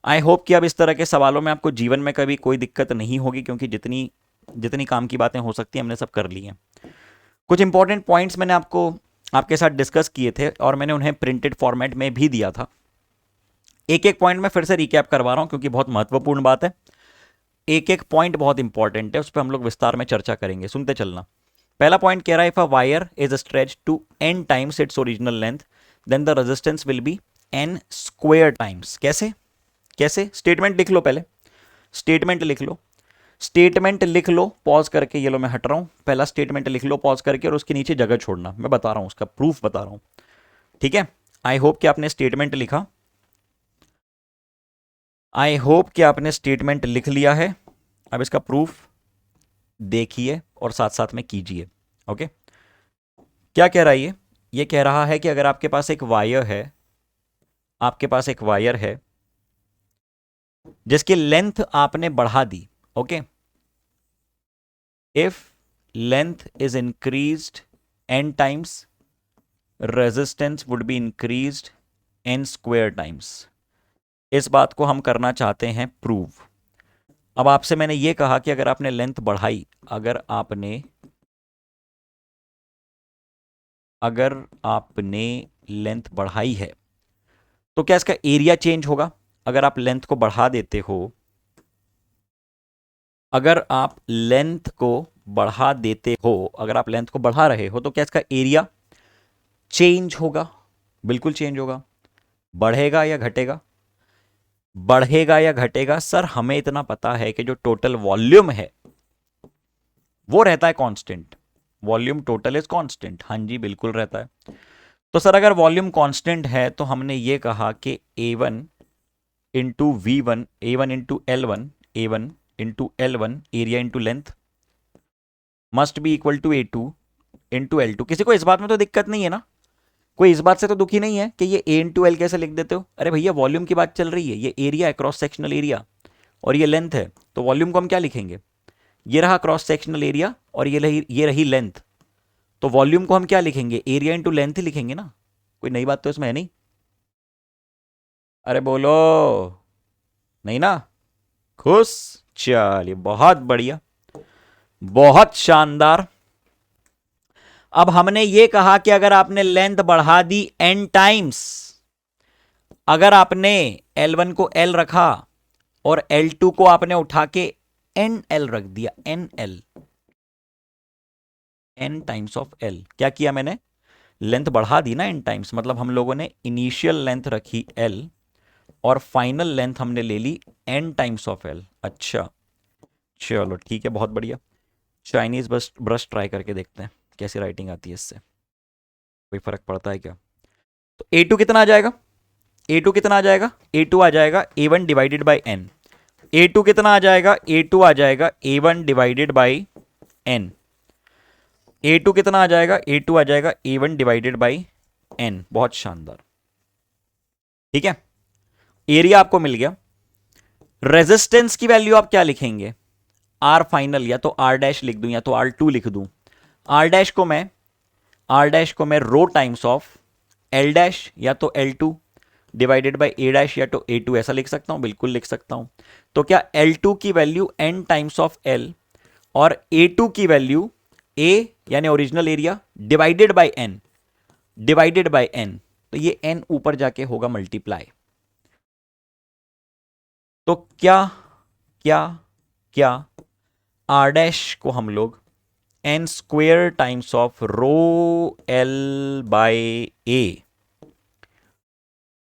आई होप कि अब इस तरह के सवालों में आपको जीवन में कभी कोई दिक्कत नहीं होगी, क्योंकि जितनी जितनी काम की बातें हो सकती हैं हमने सब कर ली हैं। कुछ इंपॉर्टेंट पॉइंट्स मैंने आपके साथ डिस्कस किए थे और मैंने उन्हें प्रिंटेड फॉर्मेट में भी दिया था। एक एक पॉइंट में फिर से रिकैप करवा रहा हूं क्योंकि बहुत महत्वपूर्ण बात है। एक एक पॉइंट बहुत इंपॉर्टेंट है, उस पर हम लोग विस्तार में चर्चा करेंगे, सुनते चलना। पहला पॉइंट कह रहा है, if a wire is stretch to n times its original length then the resistance will be n square times. कैसे कैसे? स्टेटमेंट लिख लो, पहले स्टेटमेंट लिख लो, स्टेटमेंट लिख लो पॉज करके। ये लो मैं हट रहा हूं, पहला स्टेटमेंट लिख लो पॉज करके और उसके नीचे जगह छोड़ना, मैं बता रहा हूं, उसका प्रूफ बता रहा हूं। ठीक है, आई होप कि आपने स्टेटमेंट लिखा, आई होप कि आपने स्टेटमेंट लिख लिया है। अब इसका प्रूफ देखिए और साथ साथ में कीजिए। ओके, क्या कह रहा है ये कह रहा है कि अगर आपके पास एक वायर है, आपके पास एक वायर है जिसकी लेंथ आपने बढ़ा दी। Okay, if length is increased n times, resistance would be increased n square times. इस बात को हम करना चाहते हैं प्रूव। अब आपसे मैंने ये कहा कि अगर आपने लेंथ बढ़ाई, अगर आपने लेंथ बढ़ाई है तो क्या इसका एरिया चेंज होगा? अगर आप लेंथ को बढ़ा देते हो, अगर आप लेंथ को बढ़ा देते हो, अगर आप लेंथ को बढ़ा रहे हो तो क्या इसका एरिया चेंज होगा? बिल्कुल चेंज होगा। बढ़ेगा या घटेगा? बढ़ेगा या घटेगा? सर हमें इतना पता है कि जो टोटल वॉल्यूम है वो रहता है constant. Volume total is constant. हाँ जी, बिल्कुल रहता है। तो सर अगर वॉल्यूम कांस्टेंट है तो हमने ये कहा कि A1 into V1, A1 into L1, A1 into L1 area into length must be equal to A2 into L2। किसी को इस बात में तो दिक्कत नहीं है ना? कोई इस बात से तो दुखी नहीं है कि ये A इंटू L कैसे लिख देते हो? अरे भैया वॉल्यूम की बात चल रही है, ये एरिया है, क्रॉस सेक्शनल एरिया, और ये लेंथ है, तो वॉल्यूम को हम क्या लिखेंगे? ये रहा क्रॉस सेक्शनल एरिया और ये रही लेंथ, तो वॉल्यूम को हम क्या लिखेंगे? एरिया इंटू लेंथ ही लिखेंगे ना। कोई नई बात तो इसमें है नहीं? अरे बोलो, नहीं ना? खुश? चलिए बहुत बढ़िया, बहुत शानदार। अब हमने ये कहा कि अगर आपने लेंथ बढ़ा दी n टाइम्स, अगर आपने L1 को L रखा और L2 को आपने उठा के NL रख दिया, NL, n times of L, क्या किया मैंने? लेंथ बढ़ा दी ना n टाइम्स, मतलब हम लोगों ने इनिशियल लेंथ रखी L और फाइनल लेंथ हमने ले ली n टाइम्स ऑफ L। अच्छा चलो ठीक है, बहुत बढ़िया। चाइनीज ब्रश ट्राई करके देखते हैं कैसी राइटिंग आती है इससे, कोई फर्क पड़ता है क्या? तो A2 कितना आ जाएगा? A2 कितना आ जाएगा? A2 आ जाएगा A1 divided by n। A2 कितना आ जाएगा? A2 आ जाएगा A1 divided by n। A2 कितना आ जाएगा? A2 आ जाएगा A1 डिवाइडेड बाई n। बहुत शानदार, ठीक है। एरिया आपको मिल गया। रेजिस्टेंस की वैल्यू आप क्या लिखेंगे? R फाइनल, या तो R डैश लिख दूं या तो R2 लिख दूं। R डैश को मैं रो टाइम्स ऑफ L डैश या तो L2 divided by A dash या तो A2 ऐसा लिख सकता हूं, बिल्कुल लिख सकता हूं। तो क्या L2 की value n times of L और A2 की वैल्यू A यानी original area divided by n, divided by n, तो ये n ऊपर जाके होगा मल्टीप्लाई। तो क्या क्या क्या R डैश को हम लोग n square times of rho L by A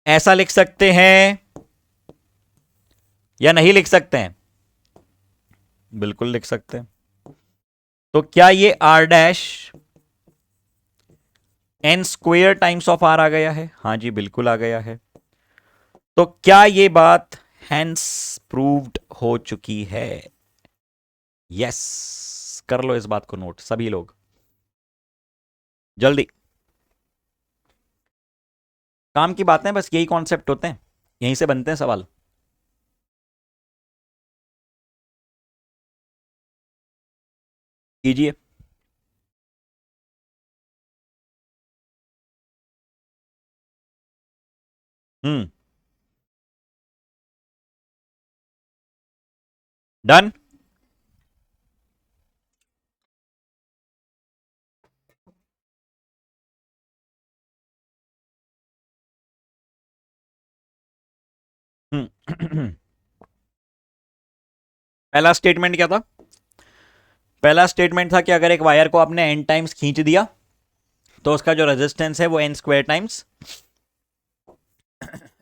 ऐसा लिख सकते हैं या नहीं लिख सकते हैं? बिल्कुल लिख सकते हैं। तो क्या ये R dash n square times of R आ गया है? हां जी बिल्कुल आ गया है। तो क्या ये बात हेंस प्रूव्ड हो चुकी है? यस, कर लो इस बात को नोट सभी लोग, जल्दी। काम की बातें बस यही कॉन्सेप्ट होते हैं, यहीं से बनते हैं सवाल। कीजिए। हम्म। डन। हम्म। पहला स्टेटमेंट क्या था? पहला स्टेटमेंट था कि अगर एक वायर को आपने एन टाइम्स खींच दिया तो उसका जो रेजिस्टेंस है वो एन स्क्वायर टाइम्स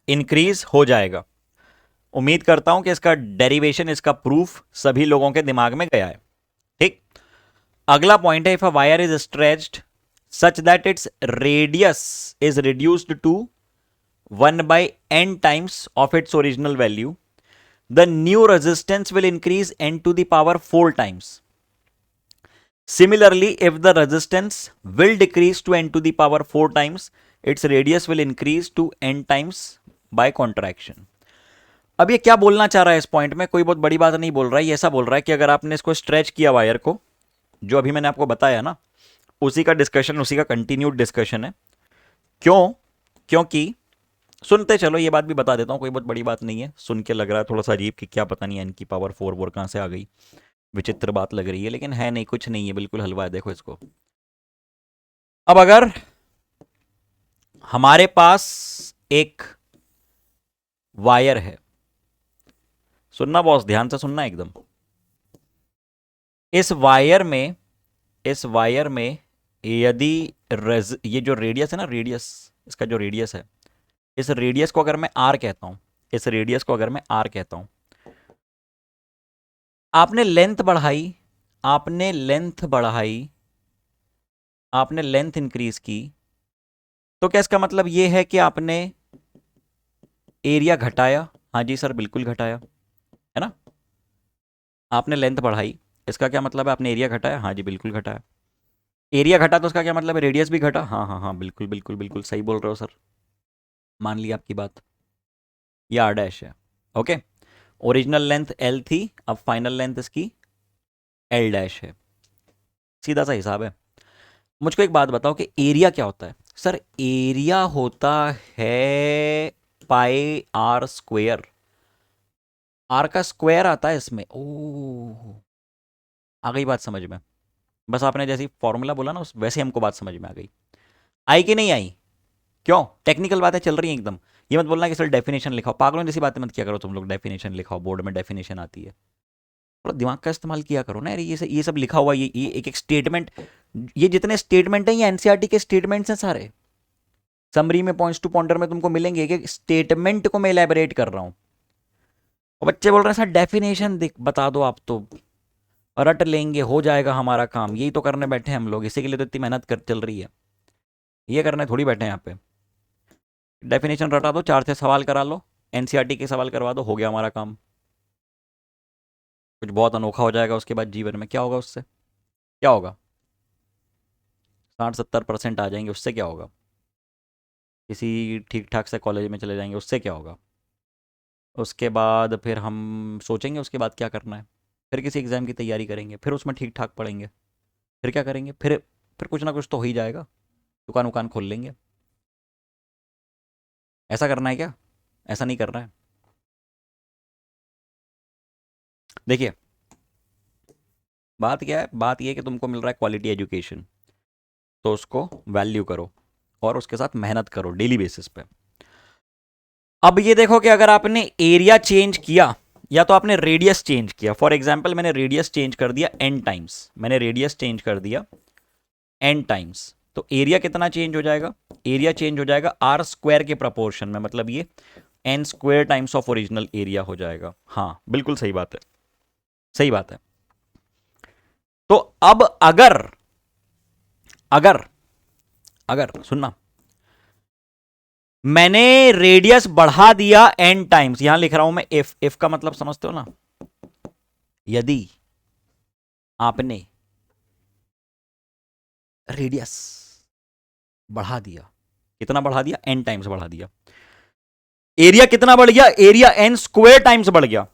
इंक्रीज हो जाएगा। उम्मीद करता हूं कि इसका डेरिवेशन, इसका प्रूफ सभी लोगों के दिमाग में गया है। ठीक। अगला पॉइंट है, if a wire is stretched such that its radius is reduced to 1/n times of its original value, the new resistance will increase n to the power 4 times. Similarly, if the resistance will decrease to n to the power 4 times, its radius will increase to n times by contraction. अब ये क्या बोलना चाह रहा है इस point में? कोई बहुत बड़ी बात नहीं बोल रहा है, ये ऐसा बोल रहा है कि अगर आपने इसको स्ट्रेच किया वायर को, जो अभी मैंने आपको बताया ना, उसी का डिस्कशन, उसी का कंटिन्यूड डिस्कशन है। क्यों? क्योंकि सुनते चलो, ये बात भी बता देता हूँ, कोई बहुत बड़ी बात नहीं है। सुन के लग रहा है थोड़ा सा अजीब कि क्या पता नहीं एन की पावर 4 वोर कहाँ से आ गई, विचित्र बात लग रही है, लेकिन है नहीं, कुछ नहीं है, बिल्कुल हलवा है। देखो इसको, अब अगर हमारे पास एक वायर है, सुनना बॉस, ध्यान से सुनना एकदम। इस वायर में, इस वायर में यदि ये जो रेडियस है ना, रेडियस, इसका जो रेडियस है, इस रेडियस को अगर मैं आर कहता हूं, इस रेडियस को अगर मैं आर कहता हूं, आपने लेंथ बढ़ाई, आपने लेंथ बढ़ाई, आपने लेंथ इंक्रीज की, तो क्या इसका मतलब ये है कि आपने एरिया घटाया? हाँ जी सर, बिल्कुल घटाया, है ना। आपने लेंथ बढ़ाई, इसका क्या मतलब है? आपने एरिया घटाया? हाँ जी, बिल्कुल घटाया। एरिया घटा तो उसका क्या मतलब है? रेडियस भी घटा। हाँ हाँ हाँ, बिल्कुल बिल्कुल बिल्कुल सही बोल रहे हो सर, मान ली आपकी बात। ये आर डैश है। ओके। ओरिजिनल लेंथ एल थी, अब फाइनल लेंथ इसकी एल डैश है। सीधा सा हिसाब है। मुझको एक बात बताओ कि एरिया क्या होता है? सर एरिया होता है पाई आर स्क्वेयर। आर का स्क्वायर आता है इसमें। ओह, आ गई बात समझ में। बस आपने जैसी फॉर्मूला बोला ना, वैसे ही हमको बात समझ में आ गई। आई कि नहीं आई? क्यों? टेक्निकल बातें चल रही हैं एकदम। ये मत बोलना कि सर डेफिनेशन लिखाओ, पागलों जैसी बातें मत किया करो तुम लोग। डेफिनेशन लिखाओ, बोर्ड में डेफिनेशन आती है, थोड़ा दिमाग का इस्तेमाल किया करो ना यार। ये सब लिखा हुआ, ये एक एक स्टेटमेंट, ये जितने स्टेटमेंट हैं ये एनसीईआरटी के स्टेटमेंट्स हैं सारे। समरी में, पॉइंट्स टू पॉइंटर में तुमको मिलेंगे, एक स्टेटमेंट को मैं इलेबोरेट कर रहा हूं। और बच्चे बोल रहे हैं सर डेफिनेशन बता दो आप तो रट लेंगे, हो जाएगा हमारा काम। यही तो करने बैठे हैं हम लोग, इसी के लिए तो इतनी मेहनत कर चल रही है। ये करने थोड़ी बैठे हैं यहाँ पे। डेफिनेशन रटा दो, 4 से सवाल करा लो, एनसीईआरटी के सवाल करवा दो, हो गया हमारा काम। कुछ बहुत अनोखा हो जाएगा उसके बाद जीवन में। क्या होगा उससे? क्या होगा? 60-70% आ जाएंगे, उससे क्या होगा? किसी ठीक ठाक से कॉलेज में चले जाएंगे, उससे क्या होगा? उसके बाद फिर हम सोचेंगे उसके बाद क्या करना है। फिर किसी एग्ज़ाम की तैयारी करेंगे, फिर उसमें ठीक ठाक पढ़ेंगे, फिर क्या करेंगे? फिर कुछ ना कुछ तो हो ही जाएगा, दुकान उकान खोल लेंगे। ऐसा करना है क्या? ऐसा नहीं करना है। देखिए, बात क्या है? बात ये है कि तुमको मिल रहा है क्वालिटी एजुकेशन, तो उसको वैल्यू करो और उसके साथ मेहनत करो डेली बेसिस पे। अब ये देखो कि अगर आपने एरिया चेंज किया या तो आपने रेडियस चेंज किया, फॉर एग्जाम्पल मैंने रेडियस चेंज कर दिया एन टाइम्स, मैंने रेडियस चेंज कर दिया एन टाइम्स, तो एरिया कितना चेंज हो जाएगा? एरिया चेंज हो जाएगा आर स्क्वायर के प्रपोर्शन में, मतलब ये n square times of original area हो जाएगा। हाँ बिल्कुल सही बात है, सही बात है। तो अब अगर अगर अगर सुनना, मैंने रेडियस बढ़ा दिया एन टाइम्स, यहां लिख रहा हूं मैं इफ, इफ का मतलब समझते हो ना? यदि आपने रेडियस बढ़ा दिया, कितना बढ़ा दिया, n टाइम्स बढ़ा दिया। एरिया कितना बढ़ गया, एरिया n स्क्वायर टाइम्स बढ़ गया।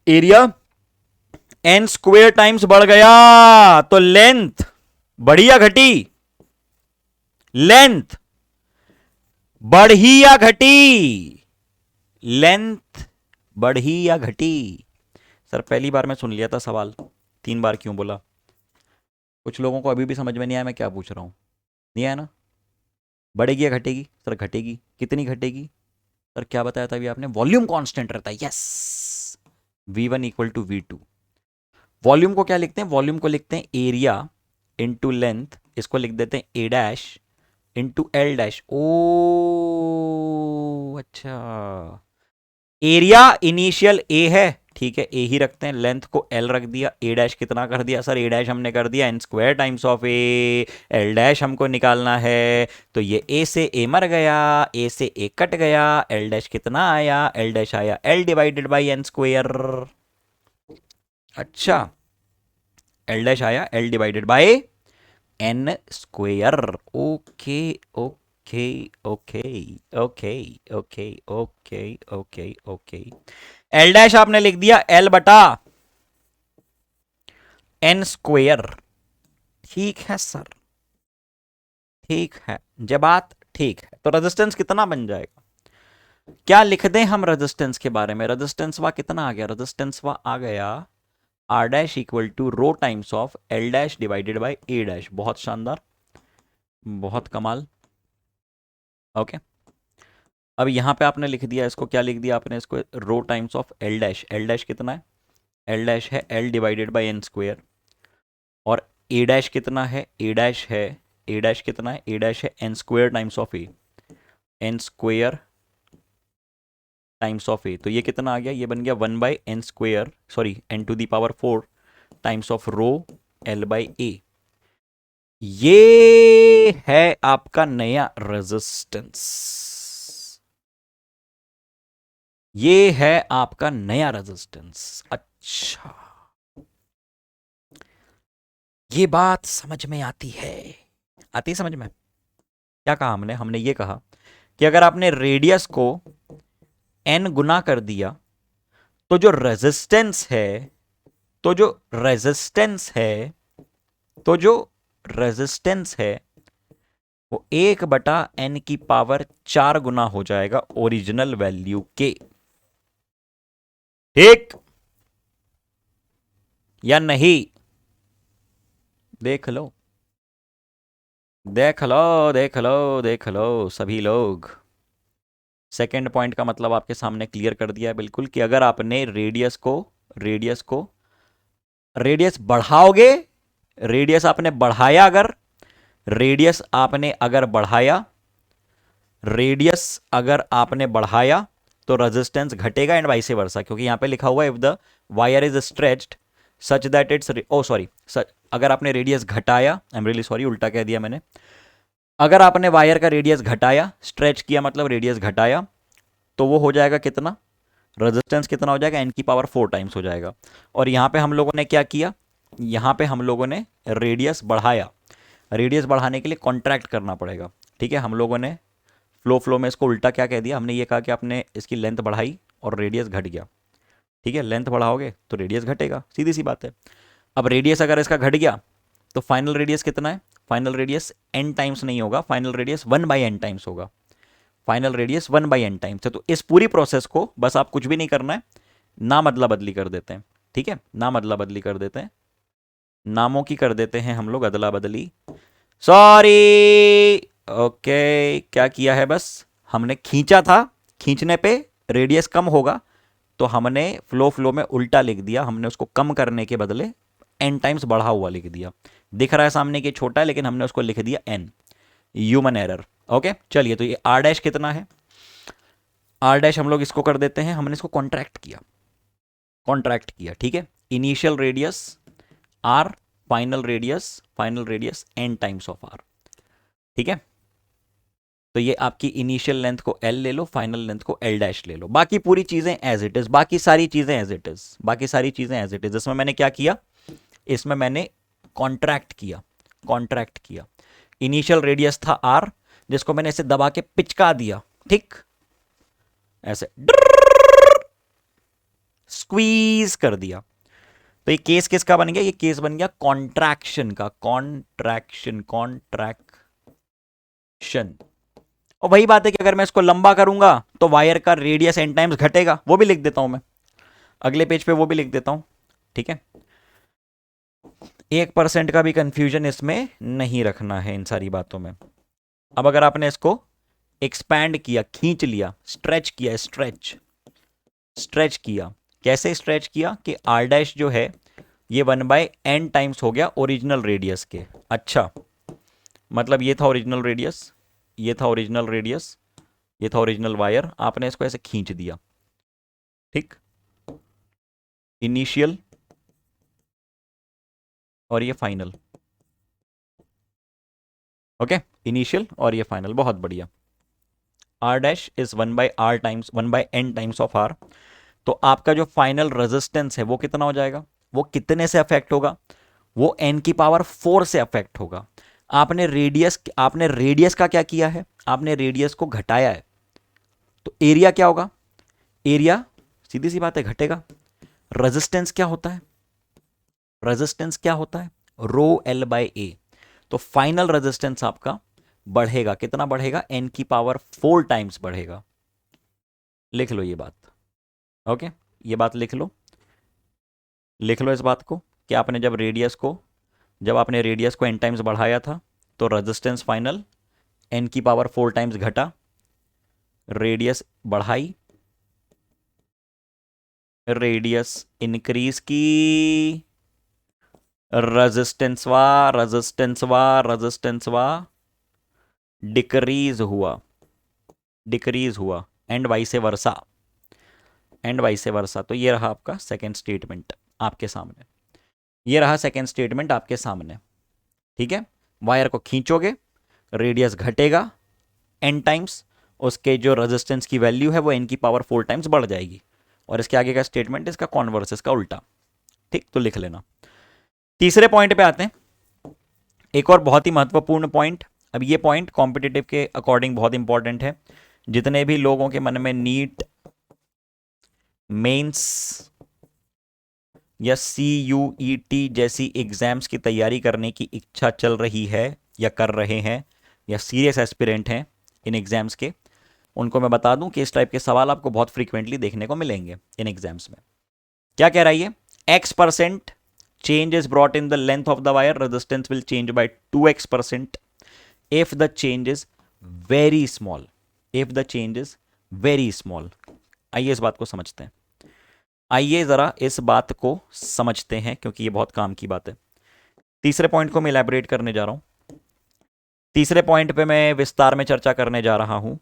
एरिया n स्क्वायर टाइम्स बढ़ गया, तो लेंथ बढ़ी या घटी, लेंथ बढ़ी या घटी, लेंथ बढ़ी या घटी। सर पहली बार मैं सुन लिया था सवाल, 3 बार क्यों बोला? कुछ लोगों को अभी भी समझ में नहीं आया मैं क्या पूछ रहा हूं, नहीं आया ना? बढ़ेगी या घटेगी? सर घटेगी। कितनी घटेगी? सर क्या बताया था अभी आपने, वॉल्यूम कांस्टेंट रहता है। Yes, v1 equal to v2। Volume को क्या लिखते हैं, वॉल्यूम को लिखते हैं एरिया इंटू लेंथ, इसको लिख देते हैं ए डैश इंटू एल डैश। ओ अच्छा, एरिया इनिशियल ए है, ठीक है ए ही रखते हैं, लेंथ को एल रख दिया, ए डैश कितना कर दिया सर, ए डैश हमने कर दिया n square times of A, L dash हमको निकालना है, तो ये ए से ए मर गया, ए से ए कट गया, एल डैश कितना आया, एल डैश आया L divided by N square. अच्छा, एल डैश आया L divided by N square. Okay okay okay okay okay okay okay okay, L dash आपने लिख दिया एल बटा एन स्क्वायर। ठीक है सर, ठीक है, जब बात ठीक है तो रेजिस्टेंस कितना बन जाएगा, क्या लिख दें हम रेजिस्टेंस के बारे में? रेजिस्टेंस वा कितना आ गया, रेजिस्टेंस वा आ गया R dash equal to rho times of L dash divided by A dash. बहुत शानदार, बहुत कमाल। ओके, अब यहां पे आपने लिख दिया इसको, क्या लिख दिया आपने इसको, rho times of L dash. L dash कितना है, एल डैश है L divided by N square, और ए डैश कितना है, ए डैश है, ए डैश कितना है, ए डैश है N square times of A, N square times of A, तो ये कितना आ गया, ये बन गया 1/n square, sorry n to the power 4 times of rho l by A. ये है आपका नया रेजिस्टेंस, ये है आपका नया रेजिस्टेंस। अच्छा, ये बात समझ में आती है, आती है समझ में? क्या कहा हमने, हमने ये कहा कि अगर आपने रेडियस को n गुना कर दिया तो जो रेजिस्टेंस है, तो जो रेजिस्टेंस है, तो जो रेजिस्टेंस है वो 1/n की पावर 4 गुना हो जाएगा ओरिजिनल वैल्यू के। ठीक या नहीं? देख लो देख लो देख लो देख लो सभी लोग। सेकंड पॉइंट का मतलब आपके सामने क्लियर कर दिया है बिल्कुल, कि अगर आपने रेडियस बढ़ाओगे, रेडियस आपने बढ़ाया, अगर रेडियस आपने अगर बढ़ाया, रेडियस अगर आपने बढ़ाया तो रेजिस्टेंस घटेगा एंड वाइस वर्सा, क्योंकि यहां पे लिखा हुआ है if the wire is stretched such that its, oh sorry, अगर आपने रेडियस घटाया, आई एम रियली सॉरी उल्टा कह दिया मैंने, अगर आपने वायर का रेडियस घटाया, स्ट्रेच किया मतलब रेडियस घटाया, तो वो हो जाएगा कितना, रेजिस्टेंस कितना हो जाएगा, एन की पावर 4 टाइम्स हो जाएगा। और यहां पे हम लोगों ने क्या किया, यहां पे हम लोगों ने रेडियस बढ़ाया, रेडियस बढ़ाने के लिए कॉन्ट्रैक्ट करना पड़ेगा, ठीक है। हम लोगों ने फ्लो में इसको उल्टा क्या कह दिया, हमने ये कहा कि आपने इसकी लेंथ बढ़ाई और रेडियस घट गया, ठीक है, लेंथ बढ़ाओगे तो रेडियस घटेगा, सीधी सी बात है। अब रेडियस अगर इसका घट गया तो फाइनल रेडियस कितना है, फाइनल रेडियस n टाइम्स नहीं होगा, फाइनल रेडियस 1/n टाइम्स होगा, फाइनल रेडियस 1/n टाइम्स है। तो इस पूरी प्रोसेस को बस आप कुछ भी नहीं करना है, नाम अदला बदली कर देते हैं, ठीक है, नाम अदला बदली कर देते हैं, नामों की कर देते हैं हम लोग अदला बदली, सॉरी। ओके, क्या किया है, बस हमने खींचा था, खींचने पे रेडियस कम होगा तो हमने फ्लो में उल्टा लिख दिया, हमने उसको कम करने के बदले n टाइम्स बढ़ा हुआ लिख दिया। दिख रहा है सामने कि छोटा है लेकिन हमने उसको लिख दिया n, ह्यूमन एरर। ओके चलिए, तो ये r डैश कितना है, r डैश हम लोग इसको कर देते हैं, हमने इसको कॉन्ट्रैक्ट किया, ठीक है, initial radius r, final radius n times of r, ठीक है। तो ये आपकी इनिशियल लेंथ को L ले लो, फाइनल लेंथ को L डैश ले लो, बाकी पूरी चीजें एज इट इज, बाकी सारी चीजें एज इट इज, बाकी सारी चीजें एज इट इज। इसमें मैंने क्या किया, इसमें मैंने कॉन्ट्रैक्ट किया, कॉन्ट्रैक्ट किया। इनिशियल रेडियस था R, जिसको मैंने इसे दबा के पिचका दिया, ठीक, ऐसे स्क्वीज कर दिया। तो ये केस किसका बन गया, ये केस बन गया कॉन्ट्रैक्शन का, कॉन्ट्रैक्शन, कॉन्ट्रैक्शन। और वही बात है कि अगर मैं इसको लंबा करूंगा तो वायर का रेडियस एन टाइम्स घटेगा, वो भी लिख देता हूं मैं अगले पेज पे, वो भी लिख देता हूं, ठीक है। 1% का भी कंफ्यूजन इसमें नहीं रखना है इन सारी बातों में। अब अगर आपने इसको एक्सपैंड किया, खींच लिया, स्ट्रेच किया, स्ट्रेच किया, कैसे स्ट्रेच किया कि आर डैश जो है ये 1/n टाइम्स हो गया ओरिजिनल रेडियस के। अच्छा, मतलब ये था ओरिजिनल रेडियस, ये था ओरिजिनल रेडियस, ये था ओरिजिनल वायर, आपने इसको ऐसे खींच दिया, ठीक, इनिशियल और ये फाइनल, ओके, इनिशियल और ये फाइनल, बहुत बढ़िया। R dash is 1/r times 1/n times of R. तो आपका जो फाइनल रेजिस्टेंस है वो कितना हो जाएगा, वो कितने से अफेक्ट होगा, वो n की पावर 4 से अफेक्ट होगा। आपने रेडियस का क्या किया है, आपने रेडियस को घटाया है, तो एरिया क्या होगा, एरिया सीधी सी बात है घटेगा। रेजिस्टेंस क्या होता है, रेजिस्टेंस क्या होता है, रो L बाय ए। तो फाइनल रेजिस्टेंस आपका बढ़ेगा, कितना बढ़ेगा, n की पावर 4 टाइम्स बढ़ेगा। लिख लो ये बात, ओके, ये बात लिख लो, लिख लो इस बात को कि आपने जब आपने रेडियस को n टाइम्स बढ़ाया था तो रेजिस्टेंस फाइनल n की पावर 4 टाइम्स घटा, रेडियस बढ़ाई, रेडियस इंक्रीज की, रेजिस्टेंस वा डिक्रीज हुआ and vice versa, and vice versa. तो ये रहा आपका सेकेंड स्टेटमेंट आपके सामने, ये रहा सेकेंड स्टेटमेंट आपके सामने, ठीक है। वायर को खींचोगे, रेडियस घटेगा n टाइम्स, उसके जो रेजिस्टेंस की वैल्यू है वो n की पावर 4 टाइम्स बढ़ जाएगी, और इसके आगे का स्टेटमेंट इसका कॉन्वर्स, इसका उल्टा, ठीक। तो लिख लेना। तीसरे पॉइंट पे आते हैं, एक और बहुत ही महत्वपूर्ण पॉइंट। अब ये पॉइंट कॉम्पिटिटिव के अकॉर्डिंग बहुत इंपॉर्टेंट है। जितने भी लोगों के मन में नीट, मेंस या CUET जैसी एग्जाम्स की तैयारी करने की इच्छा चल रही है या कर रहे हैं, या सीरियस एस्पिरेंट हैं इन एग्जाम्स के, उनको मैं बता दूं कि इस टाइप के सवाल आपको बहुत फ्रीक्वेंटली देखने को मिलेंगे इन एग्जाम्स में। क्या कह रहा है ये, X% change is brought in the length of the wire, resistance will change by 2x% if the change is very small, if the change is very small। आइए इस बात को समझते हैं, आइए जरा इस बात को समझते हैं, क्योंकि ये बहुत काम की बात है। तीसरे पॉइंट को मैं इलैबोरेट करने जा रहा हूं, तीसरे पॉइंट पे मैं विस्तार में चर्चा करने जा रहा हूं।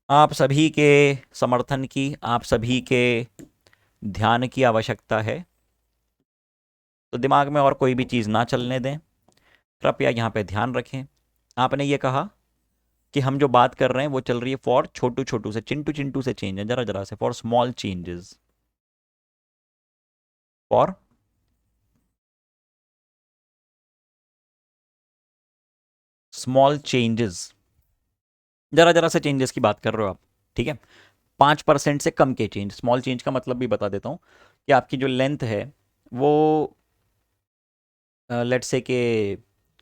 आप सभी के समर्थन की, आप सभी के ध्यान की आवश्यकता है, तो दिमाग में और कोई भी चीज़ ना चलने दें, कृपया यहाँ पे ध्यान रखें। आपने ये कहा कि हम जो बात कर रहे हैं वो चल रही है फॉर छोटू छोटू से, चिंटू चिंटू से चेंज है, जरा जरा से, for small changes, for small changes, जरा जरा से चेंजेस की बात कर रहे हो आप, ठीक है। 5% से कम के चेंज, स्मॉल चेंज का मतलब भी बता देता हूँ कि आपकी जो लेंथ है वो लेट्स से के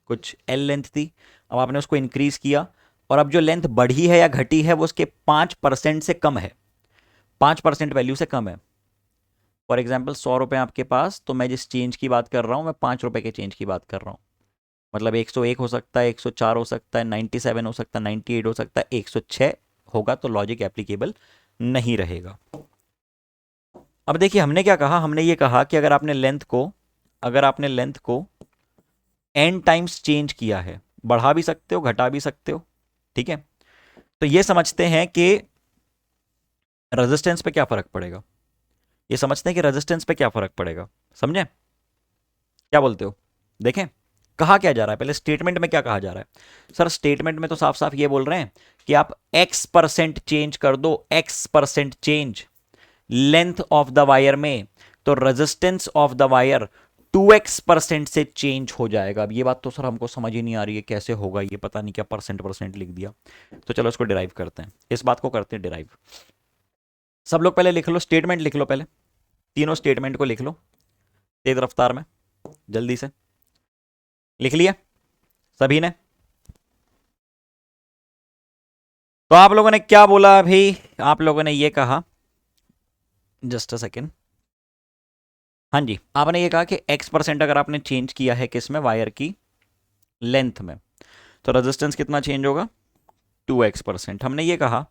कुछ L लेंथ थी, अब आपने उसको इंक्रीज किया, और अब जो लेंथ बढ़ी है या घटी है वो उसके 5% से कम है, 5% वैल्यू से कम है। फॉर एग्जाम्पल 100 रुपये आपके पास, तो मैं जिस चेंज की बात कर रहा हूँ मैं 5 रुपये के चेंज की बात कर रहा हूँ। मतलब 101 हो सकता है, 104 हो सकता है, 97 हो सकता है, 98 हो सकता है, 106 होगा, तो लॉजिक एप्लीकेबल नहीं रहेगा। अब देखिए हमने क्या कहा, हमने ये कहा कि अगर आपने लेंथ को n टाइम्स चेंज किया है, बढ़ा भी सकते हो घटा भी सकते हो, ठीक है। तो ये समझते हैं कि रेजिस्टेंस पे क्या फर्क पड़ेगा, ये समझते हैं कि रेजिस्टेंस पे क्या फर्क पड़ेगा, समझे, क्या बोलते हो, देखें। कहा क्या जा रहा है, पहले स्टेटमेंट में क्या कहा जा रहा है सर? स्टेटमेंट में तो साफ साफ ये बोल रहे हैं कि आप x% चेंज कर दो, x% change length of the wire में, तो resistance of the wire 2x% से चेंज हो जाएगा। अब ये बात तो सर हमको समझ ही नहीं आ रही है, कैसे होगा ये, पता नहीं क्या परसेंट लिख दिया। तो चलो इसको डिराइव करते हैं, इस बात को करते हैं डिराइव। सब लोग पहले लिख लो, स्टेटमेंट लिख लो, पहले तीनों स्टेटमेंट को लिख लो तेज रफ्तार में, जल्दी से। लिख लिया सभी ने? तो आप लोगों ने क्या बोला अभी? आप लोगों ने ये कहा, जस्ट अ सेकेंड, हाँ जी, आपने ये कहा कि x% अगर आपने चेंज किया है किस में, वायर की लेंथ में, तो रेजिस्टेंस कितना चेंज होगा? 2x%। हमने ये कहा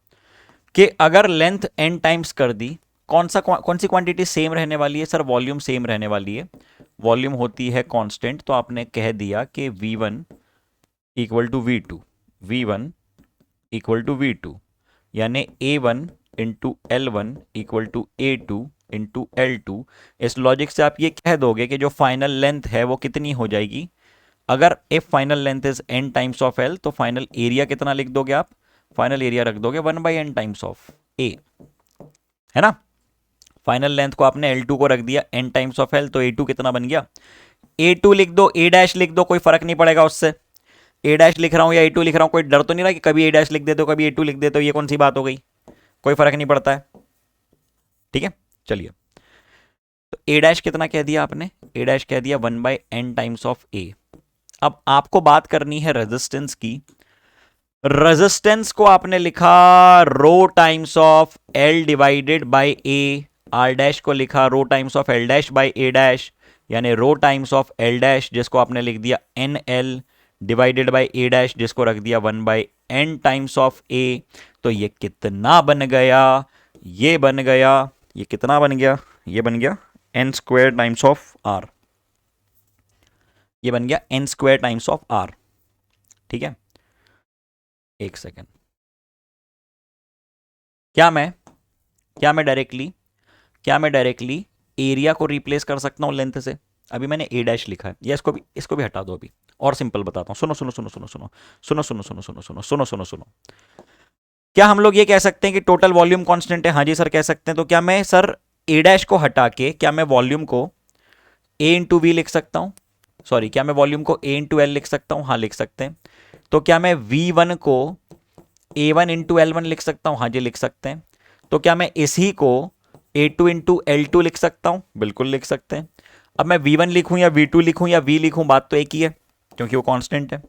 कि अगर लेंथ n टाइम्स कर दी, कौन सी क्वांटिटी सेम रहने वाली है सर? वॉल्यूम सेम रहने वाली है, वॉल्यूम होती है कांस्टेंट। तो आपने कह दिया कि v1 equal to v2, v1 equal to v2, यानी a1 into L1 equal to a2 into L2। इस लॉजिक से आप ये कह दोगे कि जो फाइनल लेंथ है वो कितनी हो जाएगी? अगर if final length is n times of L, तो फाइनल एरिया कितना लिख दोगे आप? फाइनल एरिया रख दोगे 1/n टाइम्स ऑफ a, है ना? फाइनल लेंथ को आपने L2 को रख दिया n टाइम्स ऑफ L, तो a2 कितना बन गया? a2 लिख दो, a डैश लिख दो, कोई फर्क नहीं पड़ेगा उससे। a डैश लिख रहा हूं या a2 लिख रहा हूं, कोई डर तो नहीं रहा कि कभी a डैश लिख देते हो कभी a2 लिख देते हो, ये कौन सी बात हो गई? कोई फर्क नहीं पड़ता है, ठीक है? चलिए, तो a डैश कितना कह दिया आपने? a डैश कह दिया 1/n टाइम्स ऑफ a। अब आपको बात करनी है रेजिस्टेंस की। रेजिस्टेंस को आपने लिखा rho times of L divided by a, r dash को लिखा rho times of L dash by a dash, यानी rho times of L dash, जिसको आपने लिख दिया NL divided by a dash, जिसको रख दिया 1/n टाइम्स ऑफ a। तो ये कितना बन गया? ये बन गया, ये कितना बन गया? ये बन गया n² टाइम्स ऑफ r, ये बन गया n² टाइम्स ऑफ r, ठीक है? एक सेकेंड, क्या मैं डायरेक्टली एरिया को रिप्लेस कर सकता हूं लेंथ से? अभी मैंने a डैश लिखा है, या इसको भी हटा दो अभी, और सिंपल बताता हूं। सुनो सुनो सुनो सुनो सुनो सुनो सुनो सुनो सुनो सुनो सुनो सुनो सुनो, क्या हम लोग ये कह सकते हैं कि टोटल वॉल्यूम कांस्टेंट है? हाँ जी सर कह सकते हैं। तो क्या मैं सर a डैश को हटा के क्या मैं वॉल्यूम को a इंटू वी लिख सकता हूं? सॉरी, क्या मैं वॉल्यूम को a इंटू एल लिख सकता हूं? हाँ लिख सकते हैं। तो क्या मैं v1 को a1 इंटू L1 लिख सकता हूं? हाँ जी लिख सकते हैं। तो क्या मैं इसी को a2 इंटू L2 लिख सकता हूं? बिल्कुल लिख सकते हैं। अब मैं v1 लिखूं या v2 लिखूं या v लिखूं, बात तो एक ही है, क्योंकि वो कांस्टेंट है।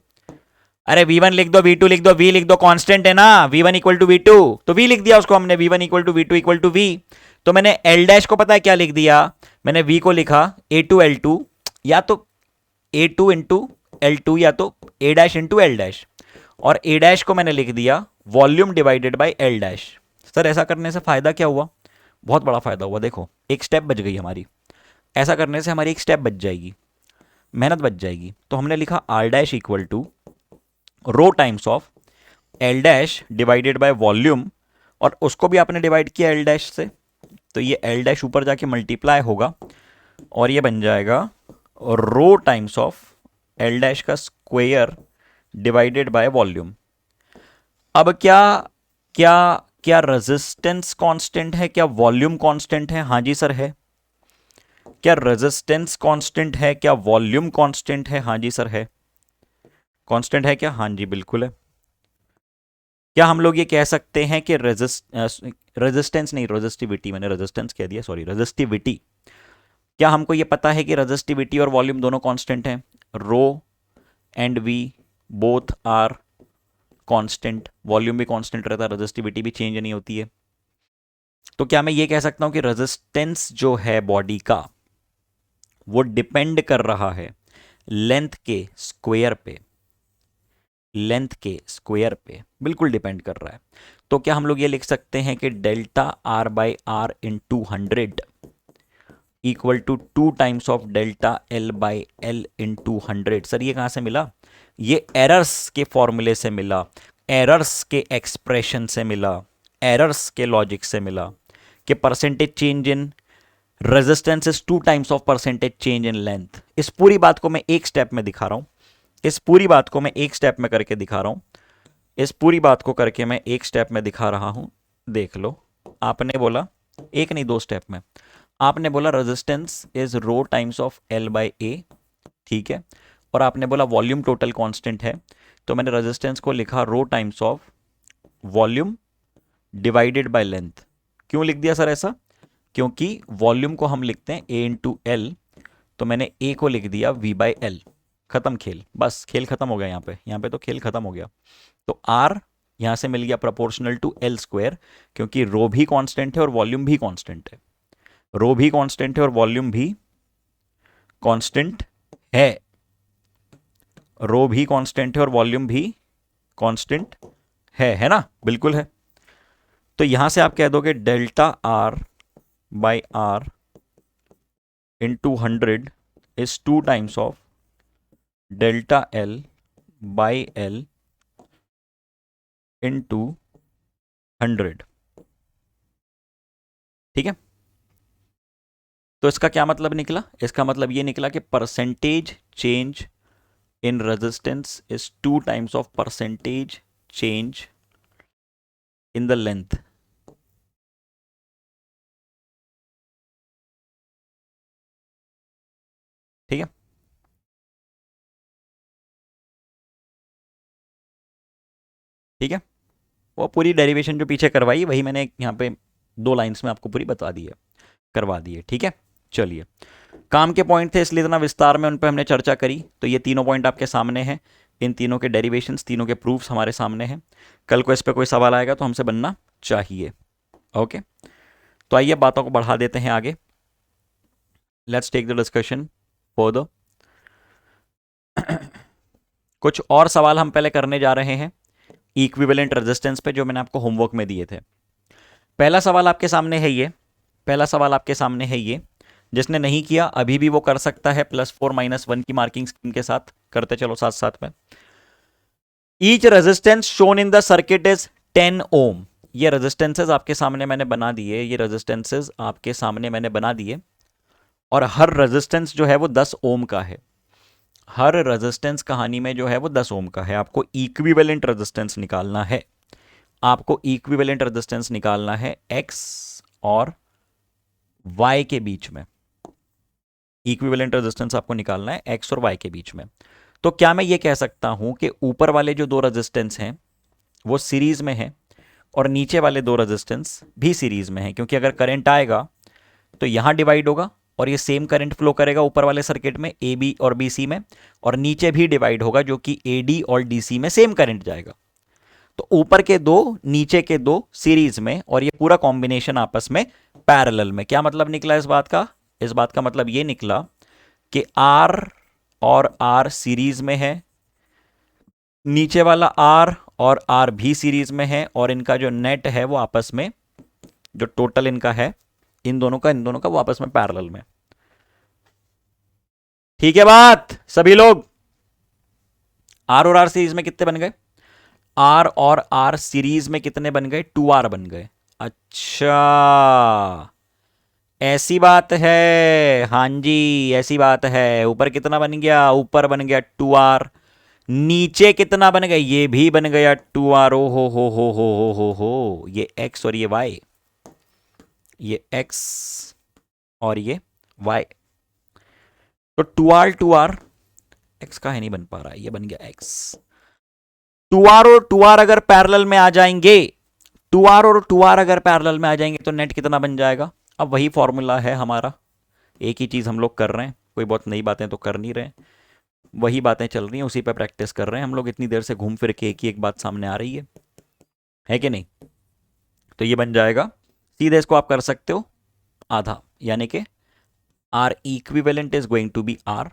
अरे v1 लिख दो, v2 लिख दो, v लिख दो, कांस्टेंट है ना, v1 इक्वल टू v2, तो v लिख दिया उसको हमने, v1 equal to v2 equal to v। तो मैंने l डैश को पता है क्या लिख दिया? मैंने v को लिखा a2 L2, या तो a2 इंटू L2 या तो a dash into L dash, और a डैश को मैंने लिख दिया volume divided bye L dash. Sir ऐसा करने से फायदा क्या हुआ? बहुत बड़ा फायदा हुआ, देखो एक स्टेप बच गई हमारी। ऐसा करने से हमारी एक स्टेप बच जाएगी, मेहनत बच जाएगी। तो हमने लिखा r dash equal to rho times of L dash divided by volume, और उसको भी आपने डिवाइड किया L डैश से, तो ये L डैश ऊपर जाके मल्टीप्लाई होगा और ये बन जाएगा रो टाइम्स ऑफ L डैश का स्क्वायर डिवाइडेड बाय वॉल्यूम। अब क्या क्या क्या रेजिस्टेंस कांस्टेंट है? क्या वॉल्यूम कांस्टेंट है? हाँ जी सर है। क्या रेजिस्टेंस कांस्टेंट है? क्या वॉल्यूम कांस्टेंट है? हाँ जी सर है। कांस्टेंट है क्या? हाँ जी बिल्कुल है। क्या हम लोग ये कह सकते हैं कि रेजिस्टेंस नहीं, रेजिस्टिविटी, मैंने रेजिस्टेंस कह दिया, सॉरी, रेजिस्टिविटी। क्या हमको ये पता है कि रेजिस्टिविटी और वॉल्यूम दोनों कांस्टेंट हैं? Rho and V both are constant, volume भी कांस्टेंट रहता है, रेजिस्टिविटी भी चेंज नहीं होती है। तो क्या मैं ये कह सकता हूं कि रेजिस्टेंस जो है बॉडी का वो डिपेंड कर रहा है लेंथ के स्क्वायर पे? लेंथ के स्क्वायर पे बिल्कुल डिपेंड कर रहा है। तो क्या हम लोग ये लिख सकते हैं कि delta R by R in 200 equal to 2 times of delta L by L in 200? Sir ये कहां से मिला? ये एरर्स के फॉर्मूले से मिला, एरर्स के एक्सप्रेशन से मिला, एरर्स के लॉजिक से मिला कि percentage change in resistance is 2 times of percentage change in length. इस पूरी बात को मैं एक स्टेप में दिखा रहा हूं, इस पूरी बात को मैं एक स्टेप में करके दिखा रहा हूं, इस पूरी बात को करके मैं एक स्टेप में दिखा रहा हूं। देख लो, आपने बोला एक नहीं दो स्टेप में, आपने बोला resistance is rho times of L by A, ठीक है, और आपने बोला वॉल्यूम टोटल कांस्टेंट है, तो मैंने रेजिस्टेंस को लिखा rho times of volume divided by length. क्यों लिख दिया सर ऐसा? क्योंकि वॉल्यूम को हम लिखते हैं ए इंटू एल, तो मैंने ए को लिख दिया वी बाई एल। खत्म खेल, बस खेल खत्म हो गया यहाँ पे तो खेल खत्म हो गया। तो आर यहां से मिल गया प्रोपोर्शनल टू एल स्क्वायर, क्योंकि रो भी कांस्टेंट है और वॉल्यूम भी कांस्टेंट है, रो भी कांस्टेंट है और वॉल्यूम भी कांस्टेंट है, रो भी कांस्टेंट है और वॉल्यूम भी कांस्टेंट है ना? बिल्कुल है। तो यहां से आप कह दोगे delta R by R into 100 is 2 times of delta L by L into 100, ठीक है। तो इसका क्या मतलब निकला? इसका मतलब ये निकला कि percentage change in resistance is 2 times of percentage change in the length. ठीक है, ठीक है। वो पूरी डेरिवेशन जो पीछे करवाई वही मैंने यहाँ पे 2 लाइंस में आपको पूरी बता दी है, करवा दी है, ठीक है। चलिए, काम के पॉइंट थे इसलिए इतना विस्तार में उन पर हमने चर्चा करी। तो ये तीनों पॉइंट आपके सामने हैं, इन तीनों के डेरिवेशंस, तीनों के प्रूफ्स हमारे सामने हैं। कल को इस पर कोई सवाल आएगा तो हमसे बनना चाहिए। ओके, तो आइए बातों को बढ़ा देते हैं आगे। Let's take the discussion further. कुछ और सवाल हम पहले करने जा रहे हैं इक्विवेलेंट रेजिस्टेंस पे, जो मैंने आपको होमवर्क में दिए थे। पहला सवाल आपके सामने है ये, पहला सवाल आपके सामने है ये। जिसने नहीं किया अभी भी वो कर सकता है, +4 -1 की मार्किंग स्कीम के साथ करते चलो साथ साथ में। Each resistance shown in the circuit is 10 ओम। ये रेजिस्टेंसेज आपके सामने मैंने बना दिए, ये रेजिस्टेंसेज आपके सामने मैंने बना दिए, और हर रेजिस्टेंस जो है वो 10 ओम का है। हर रेजिस्टेंस कहानी में जो है वो 10 ओम का है। आपको इक्विवेलेंट रेजिस्टेंस निकालना है, आपको इक्विवेलेंट रेजिस्टेंस निकालना है एक्स और वाई के बीच में। इक्विवेलेंट रेजिस्टेंस आपको निकालना है एक्स और वाई के बीच में। तो क्या मैं ये कह सकता हूं कि ऊपर वाले जो 2 रेजिस्टेंस हैं वो सीरीज में हैं और नीचे वाले 2 रेजिस्टेंस भी सीरीज में हैं? क्योंकि अगर करंट आएगा तो यहां डिवाइड होगा और ये सेम करंट फ्लो करेगा ऊपर वाले सर्किट में ए बी और बी सी में, और नीचे भी डिवाइड होगा जो कि ए डी और डी सी में सेम करंट जाएगा। तो ऊपर के 2 नीचे के 2 सीरीज में, और ये पूरा कॉम्बिनेशन आपस में पैरेलल में। क्या मतलब निकला इस बात का? इस बात का मतलब ये निकला कि आर और आर सीरीज में है, नीचे वाला आर और आर भी सीरीज में है, और इनका जो नेट है वो आपस में, जो टोटल इनका है इन दोनों का वो आपस में पैरेलल में। ठीक है बात सभी लोग? आर और आर सीरीज में कितने बन गए? आर और आर सीरीज में कितने बन गए? 2R बन गए। अच्छा, ऐसी बात है। हाँ जी, ऐसी बात है। ऊपर कितना बन गया? ऊपर बन गया 2R। नीचे कितना बन गया? ये भी बन गया 2R। ओ हो, ये x और ये y, ये x और ये y। तो 2R 2R, x का है नहीं बन पा रहा है, ये बन गया x। 2R और 2R अगर पैरेलल में आ जाएंगे, 2R और 2R अगर पैरेलल में आ जाएंगे तो नेट कितना बन जाएगा? अब वही फॉर्मूला है हमारा, एक ही चीज हम लोग कर रहे हैं, कोई बहुत नई बातें तो कर नहीं रहे, वही बातें चल रही हैं, उसी पे प्रैक्टिस कर रहे हैं हम लोग। इतनी देर से घूम फिर के एक ही एक बात सामने आ रही है कि नहीं? तो ये बन जाएगा, सीधे इसको आप कर सकते हो आधा, यानी कि R equivalent is going to be R,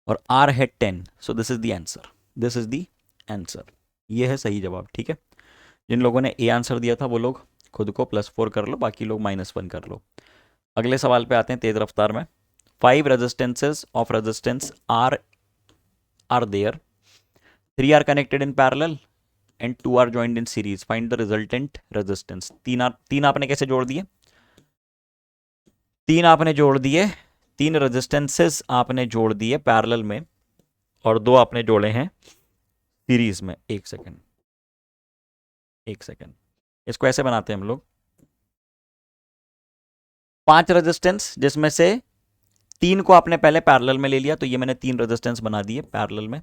और आर है 10, so this is the answer, this is the answer. ये है सही जवाब, ठीक है। जिन लोगों ने ए आंसर दिया था वो लोग खुद को +4 कर लो, बाकी लोग -1 कर लो। अगले सवाल पे आते हैं तेज रफ्तार में। 5 resistances of resistance R there, 3 are connected in parallel and 2 are joined in series, find the resultant resistance. तीन आपने कैसे जोड़ दिए? 3 आपने जोड़ दिए, 3 रेजिस्टेंसेस आपने जोड़ दिए पैरेलल में, और 2 आपने जोड़े हैं सीरीज में। एक सेकेंड, एक सेकेंड, इसको ऐसे बनाते हैं हम लोग। 5 रेजिस्टेंस, जिसमें से 3 को आपने पहले पैरेलल में ले लिया, तो ये मैंने 3 रेजिस्टेंस बना दिए पैरेलल में।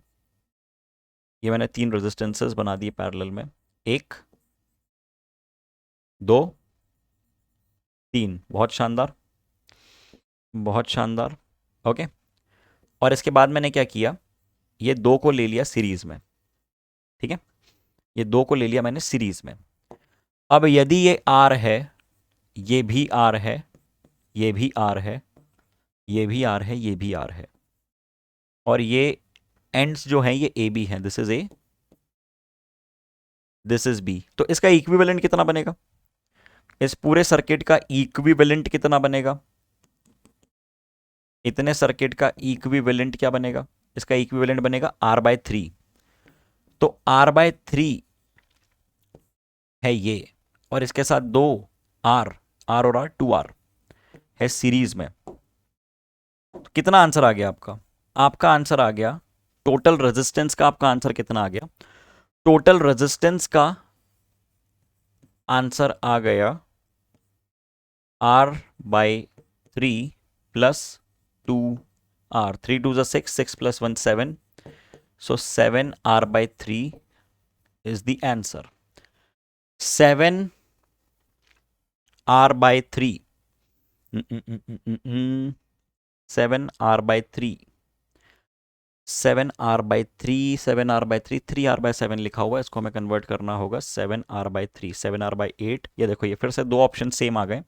ये मैंने 3 रेजिस्टेंसेस बना दिए पैरेलल में। 1 2 3, बहुत शानदार, बहुत शानदार। ओके, और इसके बाद मैंने क्या किया, ये 2 को ले लिया सीरीज में। ठीक है, ये 2 को ले लिया मैंने सीरीज में। अब यदि ये आर है, ये भी आर है, ये भी आर है, ये भी आर है, ये भी आर है, और ये एंड्स जो हैं ये ए बी हैं, this is A, this is B, तो इसका इक्विवेलेंट कितना बनेगा? इस पूरे सर्किट का इक्विवेलेंट कितना बनेगा? इतने सर्किट का इक्विवेलेंट क्या बनेगा? इसका इक्विवेलेंट बनेगा R/3। तो R/3 है ये, और इसके साथ 2 R, R और R, 2R है सीरीज में। तो कितना आंसर आ गया आपका? आपका आंसर आ गया, टोटल रेजिस्टेंस का आपका आंसर कितना आ गया? टोटल रेजिस्टेंस का आंसर आ गया R/3 plus 2R, 3 2 6, 6 plus 1 7, so 7R/3 is the answer. 7R/3, 7R/3, 7R/3, 7R/3, 3R/7 लिखा हुआ है, इसको हमें कन्वर्ट करना होगा 7R/3, 7R/8। ये देखो, ये फिर से 2 ऑप्शन सेम आ गए,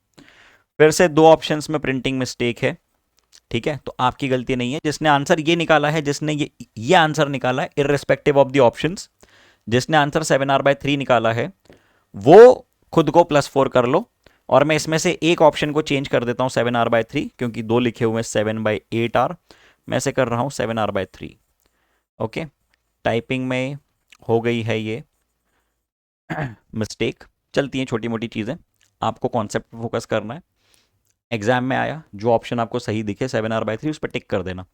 फिर से 2 ऑप्शंस में प्रिंटिंग मिस्टेक है। ठीक है, तो आपकी गलती नहीं है। जिसने आंसर ये निकाला है, जिसने ये आंसर निकाला है इररिस्पेक्टिव ऑफ द ऑप्शंस, जिसने आंसर 7R/3 निकाला है, वो खुद को +4 कर लो। और मैं इसमें से एक ऑप्शन को चेंज कर देता हूं 7R/3, क्योंकि 2 लिखे हुए हैं 7/8R, मैं से कर रहा हूं 7R/3। ओके, टाइपिंग में हो गई है ये मिस्टेक, चलती हैं छोटी मोटी चीज़ें, आपको कॉन्सेप्ट पे फोकस करना है। एग्जाम में आया जो ऑप्शन आपको सही दिखे 7R/3, उस पर टिक कर देना।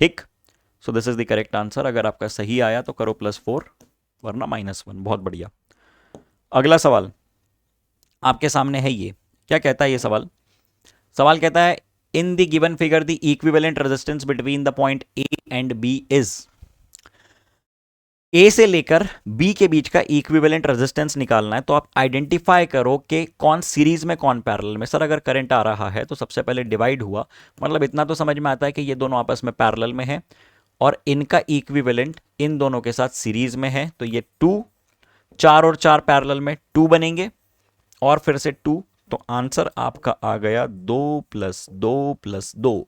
ठीक, सो this is the correct answer. अगर आपका सही आया तो करो +4, वरना -1। बहुत बढ़िया। अगला सवाल आपके सामने है, ये क्या कहता है ये सवाल? सवाल कहता है, in the given figure the equivalent resistance between the point A and B is. A से लेकर बी के बीच का इक्विवेलेंट रेजिस्टेंस निकालना है, तो आप आइडेंटिफाई करो कि कौन सीरीज में कौन पैरेलल में। सर अगर करंट आ रहा है तो सबसे पहले डिवाइड हुआ, मतलब इतना तो समझ में आता है कि ये दोनों आपस में पैरेलल में है और इनका इक्विवेलेंट इन दोनों के साथ सीरीज में है, तो ये 2, 4 और 4 पैरेलल में 2 बनेंगे, और फिर से 2, तो आंसर आपका आ गया 2 + 2 + 2,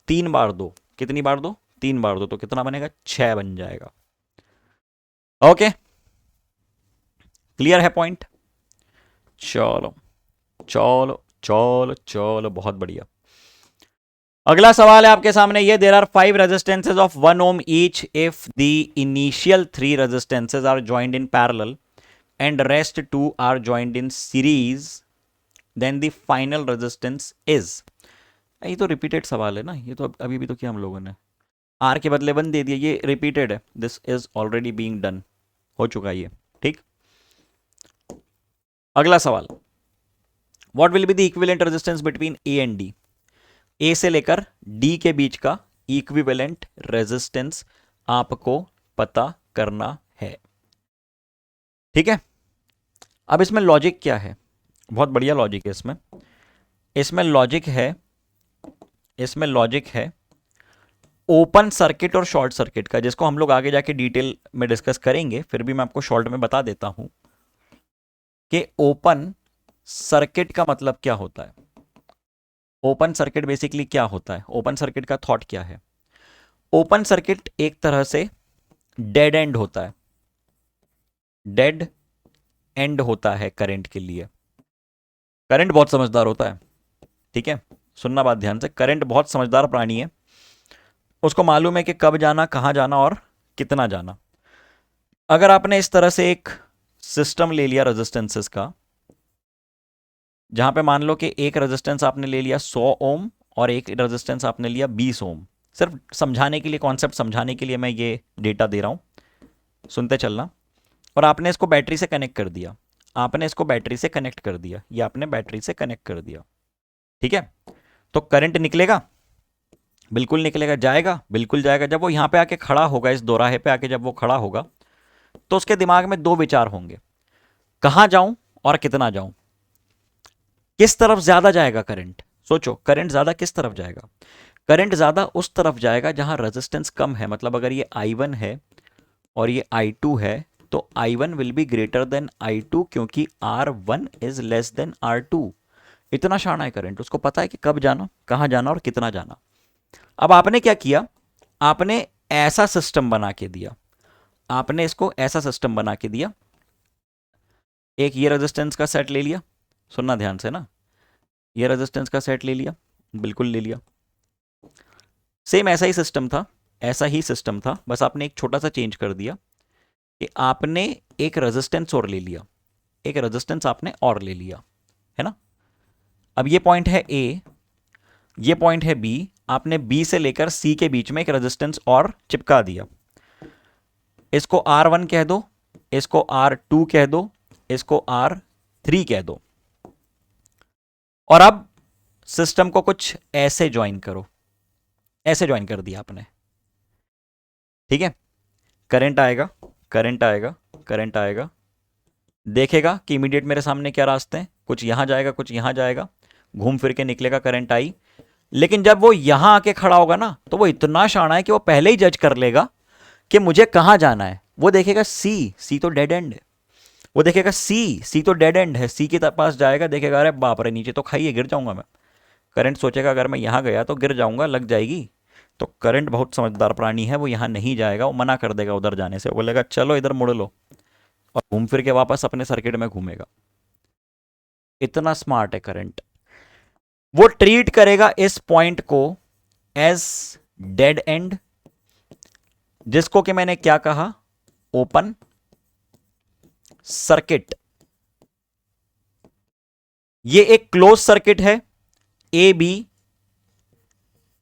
3 बार 2, कितनी बार 2? 3 बार 2, तो कितना बनेगा? 6 बन जाएगा। ओके, क्लियर है पॉइंट? चलो चलो चलो चलो, बहुत बढ़िया। अगला सवाल है आपके सामने ये, there are 5 resistances of 1 ohm each if the initial 3 resistances are joined in parallel and rest 2 are joined in series, then the final resistance is. ये तो रिपीटेड सवाल है ना, ये तो अभी भी तो किया हम लोगों ने, आर के बदले 1 दे दिया, ये रिपीटेड है, this is already being done, हो चुका है ये। ठीक, अगला सवाल, what will be the equivalent resistance between A and D. A से लेकर डी के बीच का इक्विवेलेंट रेजिस्टेंस आपको पता करना है। ठीक है, अब इसमें लॉजिक क्या है? बहुत बढ़िया लॉजिक है इसमें। इसमें लॉजिक है, इसमें लॉजिक है ओपन सर्किट और शॉर्ट सर्किट का, जिसको हम लोग आगे जाके डिटेल में डिस्कस करेंगे, फिर भी मैं आपको शॉर्ट में बता देता हूं कि ओपन सर्किट का मतलब क्या होता है। ओपन सर्किट बेसिकली क्या होता है? ओपन सर्किट का थॉट क्या है? ओपन सर्किट एक तरह से डेड एंड होता है, डेड एंड होता है करंट के लिए। करंट बहुत समझदार होता है, ठीक है, सुनना बात ध्यान से, करंट बहुत समझदार प्राणी है, उसको मालूम है कि कब जाना, कहां जाना और कितना जाना। अगर आपने इस तरह से एक सिस्टम ले लिया रेजिस्टेंसेस का, जहां पे मान लो कि एक रेजिस्टेंस आपने ले लिया 100 ओम और एक रेजिस्टेंस आपने लिया 20 ओम, सिर्फ समझाने के लिए, कॉन्सेप्ट समझाने के लिए मैं ये डेटा दे रहा हूँ, सुनते चलना। और आपने इसको बैटरी से कनेक्ट कर दिया, आपने इसको बैटरी से कनेक्ट कर दिया, ये आपने बैटरी से कनेक्ट कर दिया, ठीक है। तो करंट निकलेगा, बिल्कुल निकलेगा, जाएगा, बिल्कुल जाएगा। जब वो यहां पे आके खड़ा होगा, इस दोराहे पे आके जब वो खड़ा होगा, तो उसके दिमाग में दो विचार होंगे, कहां जाऊं और कितना जाऊं, किस तरफ ज्यादा जाएगा करंट। सोचो, करंट ज्यादा किस तरफ जाएगा? करंट ज्यादा उस तरफ जाएगा जहां रेजिस्टेंस कम है। मतलब अगर ये I1 है और ये I2 है, तो I1 will be greater than I2, क्योंकि R1 is less than R2। इतना शाना है करंट, उसको पता है कि कब जाना, कहां जाना और कितना जाना। अब आपने क्या किया, आपने ऐसा सिस्टम बना के दिया, आपने इसको ऐसा सिस्टम बना के दिया, एक ये रेजिस्टेंस का सेट ले लिया, सुनना ध्यान से ना, ये रेजिस्टेंस का सेट ले लिया, बिल्कुल ले लिया। सेम ऐसा ही सिस्टम था, ऐसा ही सिस्टम था, बस आपने एक छोटा सा चेंज कर दिया कि आपने एक रेजिस्टेंस और ले लिया, एक रेजिस्टेंस आपने और ले लिया, है ना। अब ये पॉइंट है ए, ये पॉइंट है बी, आपने बी से लेकर सी के बीच में एक रेजिस्टेंस और चिपका दिया। इसको R1 कह दो, इसको R2 कह दो, इसको R3 कह दो। और अब सिस्टम को कुछ ऐसे ज्वाइन करो, ऐसे ज्वाइन कर दिया आपने, ठीक है। करंट आएगा, करंट आएगा, करंट आएगा, देखेगा कि इमीडिएट मेरे सामने क्या रास्ते हैं, कुछ यहां जाएगा, कुछ यहां जाएगा, घूम फिर के निकलेगा, करंट आई। लेकिन जब वो यहां आके खड़ा होगा ना, तो वो इतना शाना है कि वो पहले ही जज कर लेगा कि मुझे कहां जाना है। वो देखेगा सी, सी तो डेड एंड है, वो देखेगा सी, सी तो डेड एंड है, सी के पास जाएगा, देखेगा अरे बाप रे नीचे तो खाइए, गिर जाऊंगा मैं। करंट सोचेगा अगर मैं यहां गया तो गिर जाऊंगा, लग जाएगी। तो करंट बहुत समझदार प्राणी है, वो यहां नहीं जाएगा, वो मना कर देगा उधर जाने से, वो बोलेगा चलो इधर मुड़ लो, और घूम फिर के वापस अपने सर्किट में घूमेगा। इतना स्मार्ट है करंट। वो ट्रीट करेगा इस पॉइंट को एज डेड एंड, जिसको कि मैंने क्या कहा, ओपन सर्किट। ये एक क्लोज सर्किट है, ए बी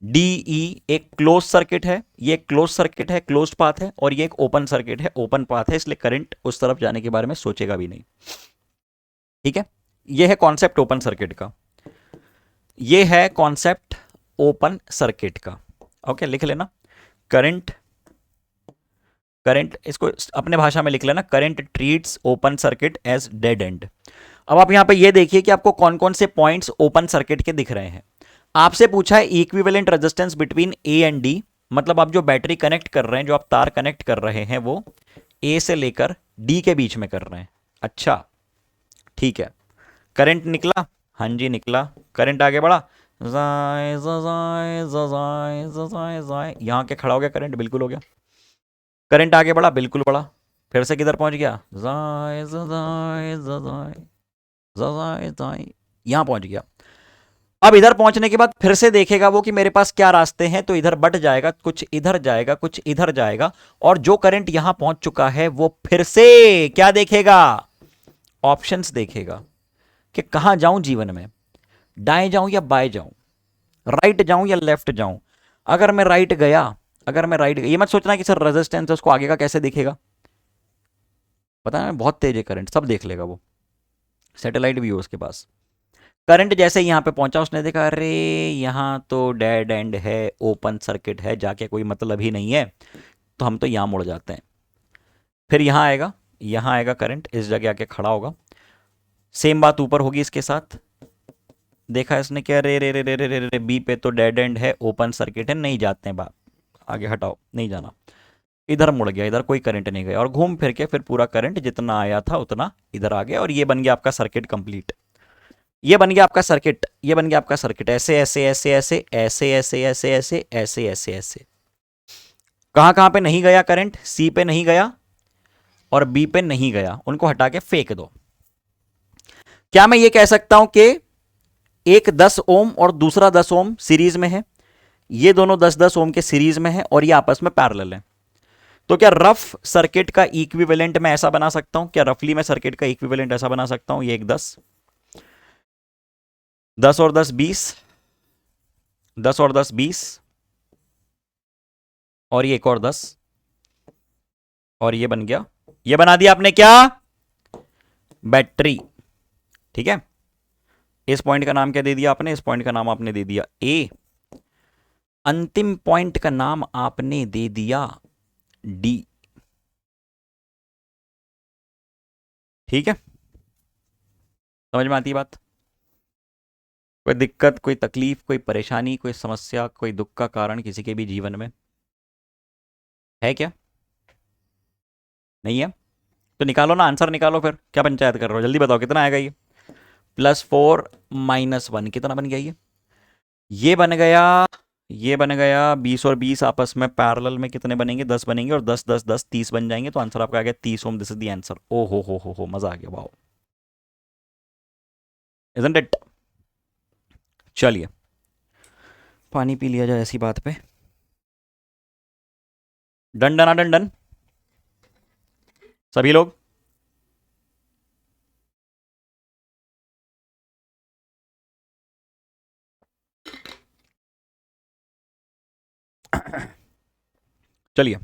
डी ई एक क्लोज सर्किट है, ये क्लोज सर्किट है, क्लोज पाथ है, और ये एक ओपन सर्किट है, ओपन पाथ है, इसलिए करंट उस तरफ जाने के बारे में सोचेगा भी नहीं, ठीक है। ये है कॉन्सेप्ट ओपन सर्किट का, ये है कॉन्सेप्ट ओपन सर्किट का। ओके, लिख लेना करंट, करंट इसको अपने भाषा में लिख लेना, current treats open circuit as dead end. अब आप यहां पे ये देखिए कि आपको कौन कौन से पॉइंट्स ओपन सर्किट के दिख रहे हैं। आपसे पूछा है equivalent resistance between A and D, मतलब आप जो बैटरी कनेक्ट कर रहे हैं, जो आप तार कनेक्ट कर रहे हैं, वो ए से लेकर डी के बीच में कर रहे हैं। अच्छा ठीक है, करंट निकला, हाँ जी निकला, करंट आगे बढ़ा, यहां के खड़ा हो गया करंट, बिल्कुल हो गया। करंट आगे बढ़ा, बिल्कुल बढ़ा, फिर से किधर पहुंच गया, यहां पहुंच गया। अब इधर पहुंचने के बाद फिर से देखेगा वो कि मेरे पास क्या रास्ते हैं, तो इधर बट जाएगा, कुछ इधर जाएगा, कुछ इधर जाएगा, और जो करंट यहां पहुंच चुका है वो फिर से क्या देखेगा, ऑप्शंस देखेगा कि कहां जाऊं जीवन में, दाएं जाऊं या बाएं जाऊं, राइट जाऊं या लेफ्ट जाऊं। अगर मैं राइट गया, अगर मैं राइट, ये मत सोचना कि सर रेजिस्टेंस उसको आगे का कैसे दिखेगा, पता है बहुत तेज है करंट, सब देख लेगा वो, सैटेलाइट भी हो उसके पास। करंट जैसे यहां पे पहुंचा, उसने देखा अरे यहां तो डेड एंड है, ओपन सर्किट है, जाके कोई मतलब ही नहीं है, तो हम तो यहां मुड़ जाते हैं। फिर यहां आएगा करंट, इस जगह आके खड़ा होगा, सेम बात ऊपर होगी इसके साथ, देखा इसने क्या, रे रे रे रे रे रे रे बी पे तो डेड एंड है, ओपन सर्किट है, नहीं जाते हैं, बात आगे हटाओ, नहीं जाना। इधर मुड़ गया, इधर कोई करंट नहीं गया, और घूम फिर के फिर पूरा करंट जितना आया था उतना इधर आ गया, और ये बन गया आपका सर्किट कंप्लीट। ये बन गया आपका सर्किट, ये बन गया आपका सर्किट, ऐसे ऐसे ऐसे ऐसे ऐसे ऐसे ऐसे ऐसे ऐसे ऐसे ऐसे। कहां कहां पे नहीं गया करंट, सी पे नहीं गया और बी पे नहीं गया, उनको हटा के फेंक दो। क्या मैं ये कह सकता हूं कि एक 10 ओम और दूसरा 10 ओम सीरीज में है, ये दोनों 10-10 ओम के सीरीज में है, और ये आपस में पैरेलल है। तो क्या रफ सर्किट का इक्विवेलेंट मैं ऐसा बना सकता हूं, क्या रफली मैं सर्किट का इक्विवेलेंट ऐसा बना सकता हूं, ये एक 10, 10 और 10 20, 10 और 10 20, और ये एक और 10, और ये बन गया, ये बना दिया आपने क्या, बैटरी। ठीक है, इस पॉइंट का नाम क्या दे दिया आपने, इस पॉइंट का नाम आपने दे दिया ए, अंतिम पॉइंट का नाम आपने दे दिया डी। ठीक है, समझ में आती है बात? कोई दिक्कत, कोई तकलीफ, कोई परेशानी, कोई समस्या, कोई दुख का कारण किसी के भी जीवन में है क्या? नहीं है? तो निकालो ना, आंसर निकालो, फिर क्या पंचायत कर रहे हो, जल्दी बताओ कितना आएगा ये। +4 - 1 कितना बन गया ये बन गया, ये बन गया 20 और 20 आपस में पैरेलल में कितने बनेंगे, 10 बनेंगे, और 10 10 10 30 बन जाएंगे, तो आंसर आपका आ गया 30 ohm. This is the answer. ओ हो, मजा आ गया, वाओ, इजंट इट? चलिए, पानी पी लिया जाए ऐसी बात पे। डन डन डन डन सभी लोग। चलिए,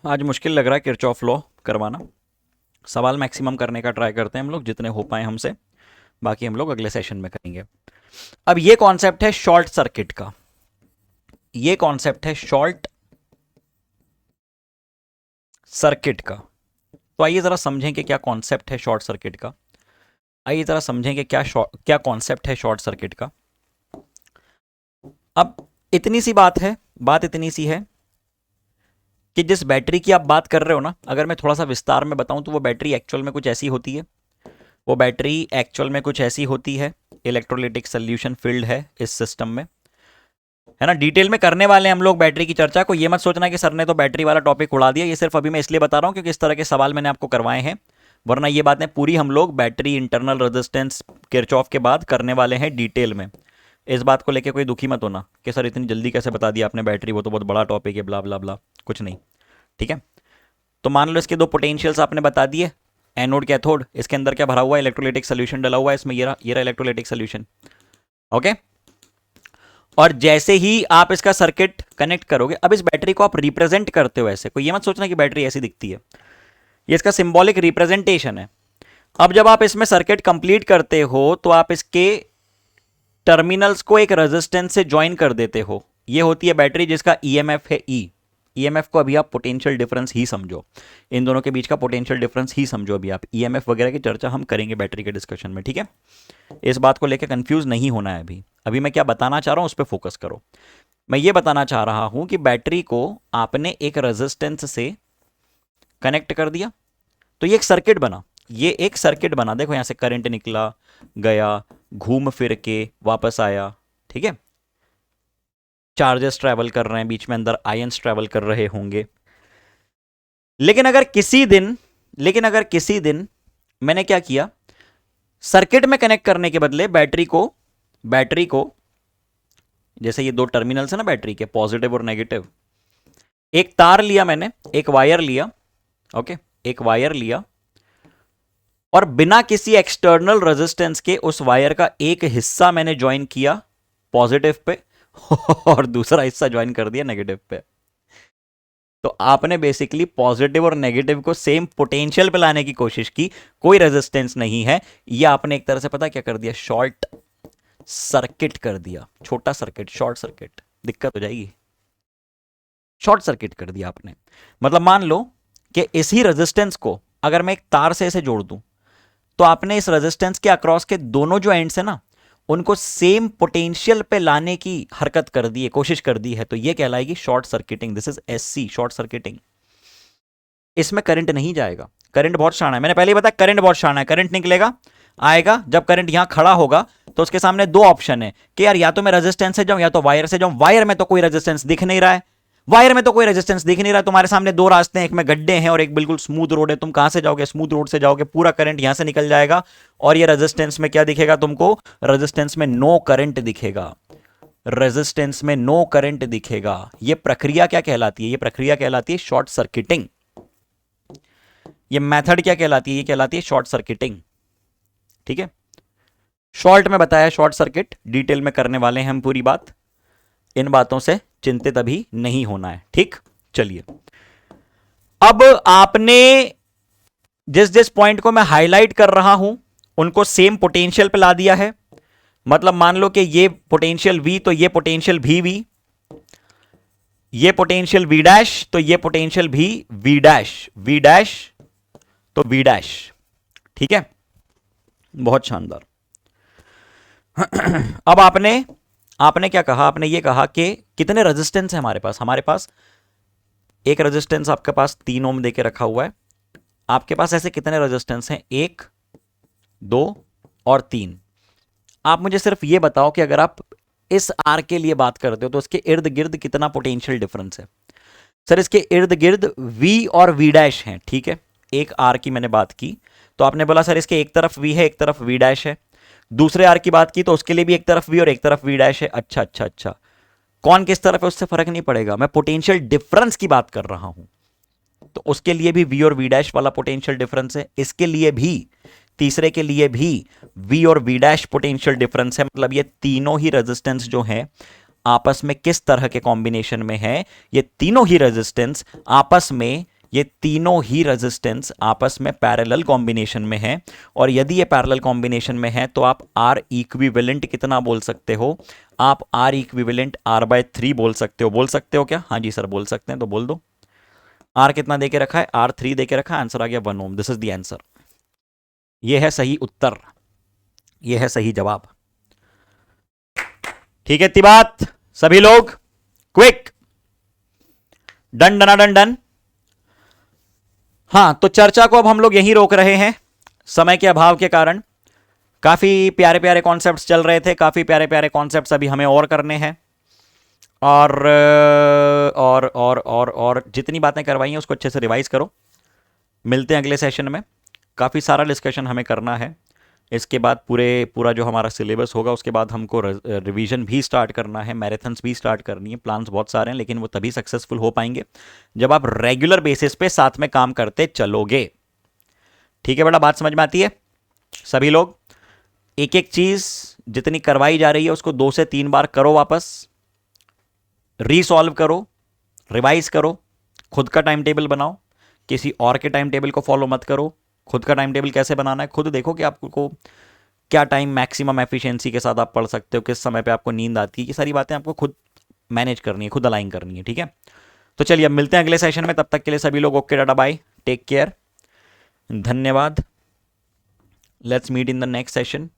आज मुश्किल लग रहा है किरचॉफ लॉ करवाना। सवाल मैक्सिमम करने का ट्राई करते हैं हम लोग, जितने हो पाए हमसे, बाकी हम लोग अगले सेशन में करेंगे। अब ये कॉन्सेप्ट है शॉर्ट सर्किट का, ये कॉन्सेप्ट है शॉर्ट सर्किट का। तो आइए जरा समझें कि क्या कॉन्सेप्ट है शॉर्ट सर्किट का। आइए जरा समझें कि क्या कॉन्सेप्ट है शॉर्ट सर्किट का। अब इतनी सी बात है, बात इतनी सी है कि जिस बैटरी की आप बात कर रहे हो ना, अगर मैं थोड़ा सा विस्तार में बताऊं तो वो बैटरी एक्चुअल में कुछ ऐसी होती है, वो बैटरी एक्चुअल में कुछ ऐसी होती है, इलेक्ट्रोलिटिक सोल्यूशन फील्ड है इस सिस्टम में, है ना। डिटेल में करने वाले हैं हम लोग बैटरी की चर्चा को, ये मत सोचना कि सर ने तो बैटरी वाला टॉपिक उड़ा दिया, ये सिर्फ अभी मैं इसलिए बता रहा हूं क्योंकि इस तरह के सवाल मैंने आपको करवाए हैं, वरना ये बातें पूरी हम लोग बैटरी, इंटरनल रेजिस्टेंस, किरचॉफ के बाद करने वाले हैं डिटेल में। इस बात को लेकर कोई दुखी मत होना कि सर इतनी जल्दी कैसे बता दिया आपने बैटरी, वो तो बहुत बड़ा टॉपिक है, ब्ला ब्ला ब्ला, कुछ नहीं। ठीक है, तो मान लो इसके दो पोटेंशियल्स आपने बता दिए, एनोड कैथोड, इसके अंदर क्या भरा हुआ है, इलेक्ट्रोलाइटिक सोल्यूशन डला हुआ है इसमें, ये रहा इलेक्ट्रोलाइटिक सोल्यूशन। ओके, और जैसे ही आप इसका सर्किट कनेक्ट करोगे, अब इस बैटरी को आप रिप्रेजेंट करते हो ऐसे, कोई ये मत सोचना कि बैटरी ऐसी दिखती है, ये इसका सिंबॉलिक रिप्रेजेंटेशन है। अब जब आप इसमें सर्किट कंप्लीट करते हो तो आप इसके टर्मिनल्स को एक रेजिस्टेंस से ज्वाइन कर देते हो, ये होती है बैटरी जिसका ईएमएफ है ई। ईएमएफ को अभी आप पोटेंशियल डिफरेंस ही समझो, इन दोनों के बीच का पोटेंशियल डिफरेंस ही समझो, अभी आप ईएमएफ वगैरह की चर्चा हम करेंगे बैटरी के डिस्कशन में, ठीक है। इस बात को लेकर कंफ्यूज नहीं होना है अभी, अभी मैं क्या बताना चाह रहा हूं उस पर फोकस करो। मैं ये बताना चाह रहा हूं कि बैटरी को आपने एक रेजिस्टेंस से कनेक्ट कर दिया, तो ये एक सर्किट बना, ये एक सर्किट बना, देखो यहां से करंट निकला, गया, घूम फिर के वापस आया, ठीक है। चार्जेस ट्रैवल कर रहे हैं बीच में, अंदर आयंस ट्रैवल कर रहे होंगे। लेकिन अगर किसी दिन मैंने क्या किया, सर्किट में कनेक्ट करने के बदले बैटरी को जैसे ये दो टर्मिनल्स है ना बैटरी के, पॉजिटिव और नेगेटिव, एक तार लिया मैंने, एक वायर लिया, ओके, एक वायर लिया, और बिना किसी एक्सटर्नल रेजिस्टेंस के उस वायर का एक हिस्सा मैंने ज्वाइन किया पॉजिटिव पे और दूसरा हिस्सा ज्वाइन कर दिया नेगेटिव पे। तो आपने बेसिकली पॉजिटिव और नेगेटिव को सेम पोटेंशियल पे लाने की कोशिश की, कोई रेजिस्टेंस नहीं है, ये आपने एक तरह से पता क्या कर दिया, शॉर्ट सर्किट कर दिया, छोटा सर्किट, शॉर्ट सर्किट, दिक्कत हो जाएगी, शॉर्ट सर्किट कर दिया आपने। मतलब मान लो कि इसी रेजिस्टेंस को अगर मैं एक तार से ऐसे जोड़ दूं, तो आपने इस रेजिस्टेंस के अक्रॉस के दोनों जो एंड्स है ना, उनको सेम पोटेंशियल पे लाने की हरकत कर दी है, कोशिश कर दी है, तो ये कहलाएगी short circuiting. This is SC, short circuiting. इसमें करंट नहीं जाएगा, करंट बहुत शाना है, मैंने पहले ही बताया करंट बहुत शाना है, करंट निकलेगा, आएगा, जब करंट यहां खड़ा होगा तो उसके सामने दो ऑप्शन है कि यार या तो मैं रेजिस्टेंस से जाऊं या तो वायर से जाऊं, वायर में तो कोई रेजिस्टेंस दिख नहीं रहा है, वायर में तो कोई रेजिस्टेंस दिख नहीं रहा, तुम्हारे सामने दो रास्ते हैं, एक में गड्ढे हैं और एक बिल्कुल स्मूथ रोड है, तुम कहां से जाओगे, स्मूथ रोड से जाओगे, पूरा करंट यहां से निकल जाएगा, और ये रेजिस्टेंस में क्या दिखेगा तुमको, रेजिस्टेंस में नो करंट दिखेगा, रेजिस्टेंस में नो करंट दिखेगा। ये प्रक्रिया क्या कहलाती है, ये प्रक्रिया कहलाती है शॉर्ट सर्किटिंग। ये मेथड क्या कहलाती है, ये कहलाती है शॉर्ट सर्किटिंग, ठीक है। शॉर्ट में बताया शॉर्ट सर्किट, डिटेल में करने वाले हैं हम पूरी बात, इन बातों से चिंतित अभी नहीं होना है, ठीक। चलिए, अब आपने जिस जिस पॉइंट को मैं हाईलाइट कर रहा हूं उनको सेम पोटेंशियल पे ला दिया है। मतलब मान लो कि ये पोटेंशियल V तो ये पोटेंशियल भी V, ये पोटेंशियल V डैश तो ये पोटेंशियल भी V डैश, V डैश तो V डैश, ठीक है। बहुत शानदार। अब आपने आपने क्या कहा, आपने ये कहा कि कितने रेजिस्टेंस है हमारे पास एक रेजिस्टेंस आपके पास 3 ओम देके रखा हुआ है। आपके पास ऐसे कितने रेजिस्टेंस हैं, 1 2 और 3। आप मुझे सिर्फ ये बताओ कि अगर आप इस आर के लिए बात करते हो तो इसके इर्द गिर्द कितना पोटेंशियल डिफरेंस है। सर इसके इर्द गिर्द V और V डैश है, ठीक है। एक आर की मैंने बात की तो आपने बोला सर इसके एक तरफ V है एक तरफ V डैश है। दूसरे आर की बात की तो उसके लिए भी एक तरफ V और एक तरफ V डैश है। अच्छा अच्छा अच्छा, कौन किस तरफ है उससे फर्क नहीं पड़ेगा, मैं पोटेंशियल डिफरेंस की बात कर रहा हूं। तो उसके लिए भी V और V डैश वाला पोटेंशियल डिफरेंस है, इसके लिए भी, तीसरे के लिए भी V और V डैश पोटेंशियल डिफरेंस है। मतलब ये तीनों ही रेजिस्टेंस जो है आपस में किस तरह के कॉम्बिनेशन में है, ये तीनों ही रेजिस्टेंस आपस में, ये तीनों ही रेजिस्टेंस आपस में पैरेलल कॉम्बिनेशन में है। और यदि ये पैरेलल कॉम्बिनेशन में है तो आप R इक्विवेलेंट कितना बोल सकते हो, आप R इक्विवेलेंट R/3 बोल सकते हो क्या? हाँ जी सर बोल सकते हैं, तो बोल दो। R कितना देके रखा है, R3 देके रखा है, आंसर आ गया 1 ओम। दिस इज द आंसर, ये है सही उत्तर, ये है सही जवाब, ठीक है। इतनी बात सभी लोग, क्विक, डन डना डन डन। हाँ, तो चर्चा को अब हम लोग यहीं रोक रहे हैं समय के अभाव के कारण। काफी प्यारे प्यारे कॉन्सेप्ट्स चल रहे थे, काफी प्यारे प्यारे कॉन्सेप्ट्स अभी हमें और करने हैं। और जितनी बातें करवाई हैं उसको अच्छे से रिवाइज करो। मिलते हैं अगले सेशन में, काफ़ी सारा डिस्कशन हमें करना है। इसके बाद पूरा जो हमारा सिलेबस होगा उसके बाद हमको रिवीजन भी स्टार्ट करना है, मैराथन्स भी स्टार्ट करनी है। प्लान्स बहुत सारे हैं लेकिन वो तभी सक्सेसफुल हो पाएंगे जब आप रेगुलर बेसिस पे साथ में काम करते चलोगे, ठीक है बेटा। बात समझ में आती है सभी लोग? एक एक चीज़ जितनी करवाई जा रही है उसको 2 से 3 बार करो, वापस रीसॉल्व करो, रिवाइज करो, खुद का टाइम टेबल बनाओ, किसी और के टाइम टेबल को फॉलो मत करो। खुद का टाइम टेबल कैसे बनाना है खुद देखो कि आपको क्या टाइम मैक्सिमम एफिशिएंसी के साथ आप पढ़ सकते हो, किस समय पे आपको नींद आती है, ये सारी बातें आपको खुद मैनेज करनी है, खुद अलाइन करनी है, ठीक है। तो चलिए अब मिलते हैं अगले सेशन में, तब तक के लिए सभी लोग okay, tata bye, take care, धन्यवाद। Let's meet in the next session.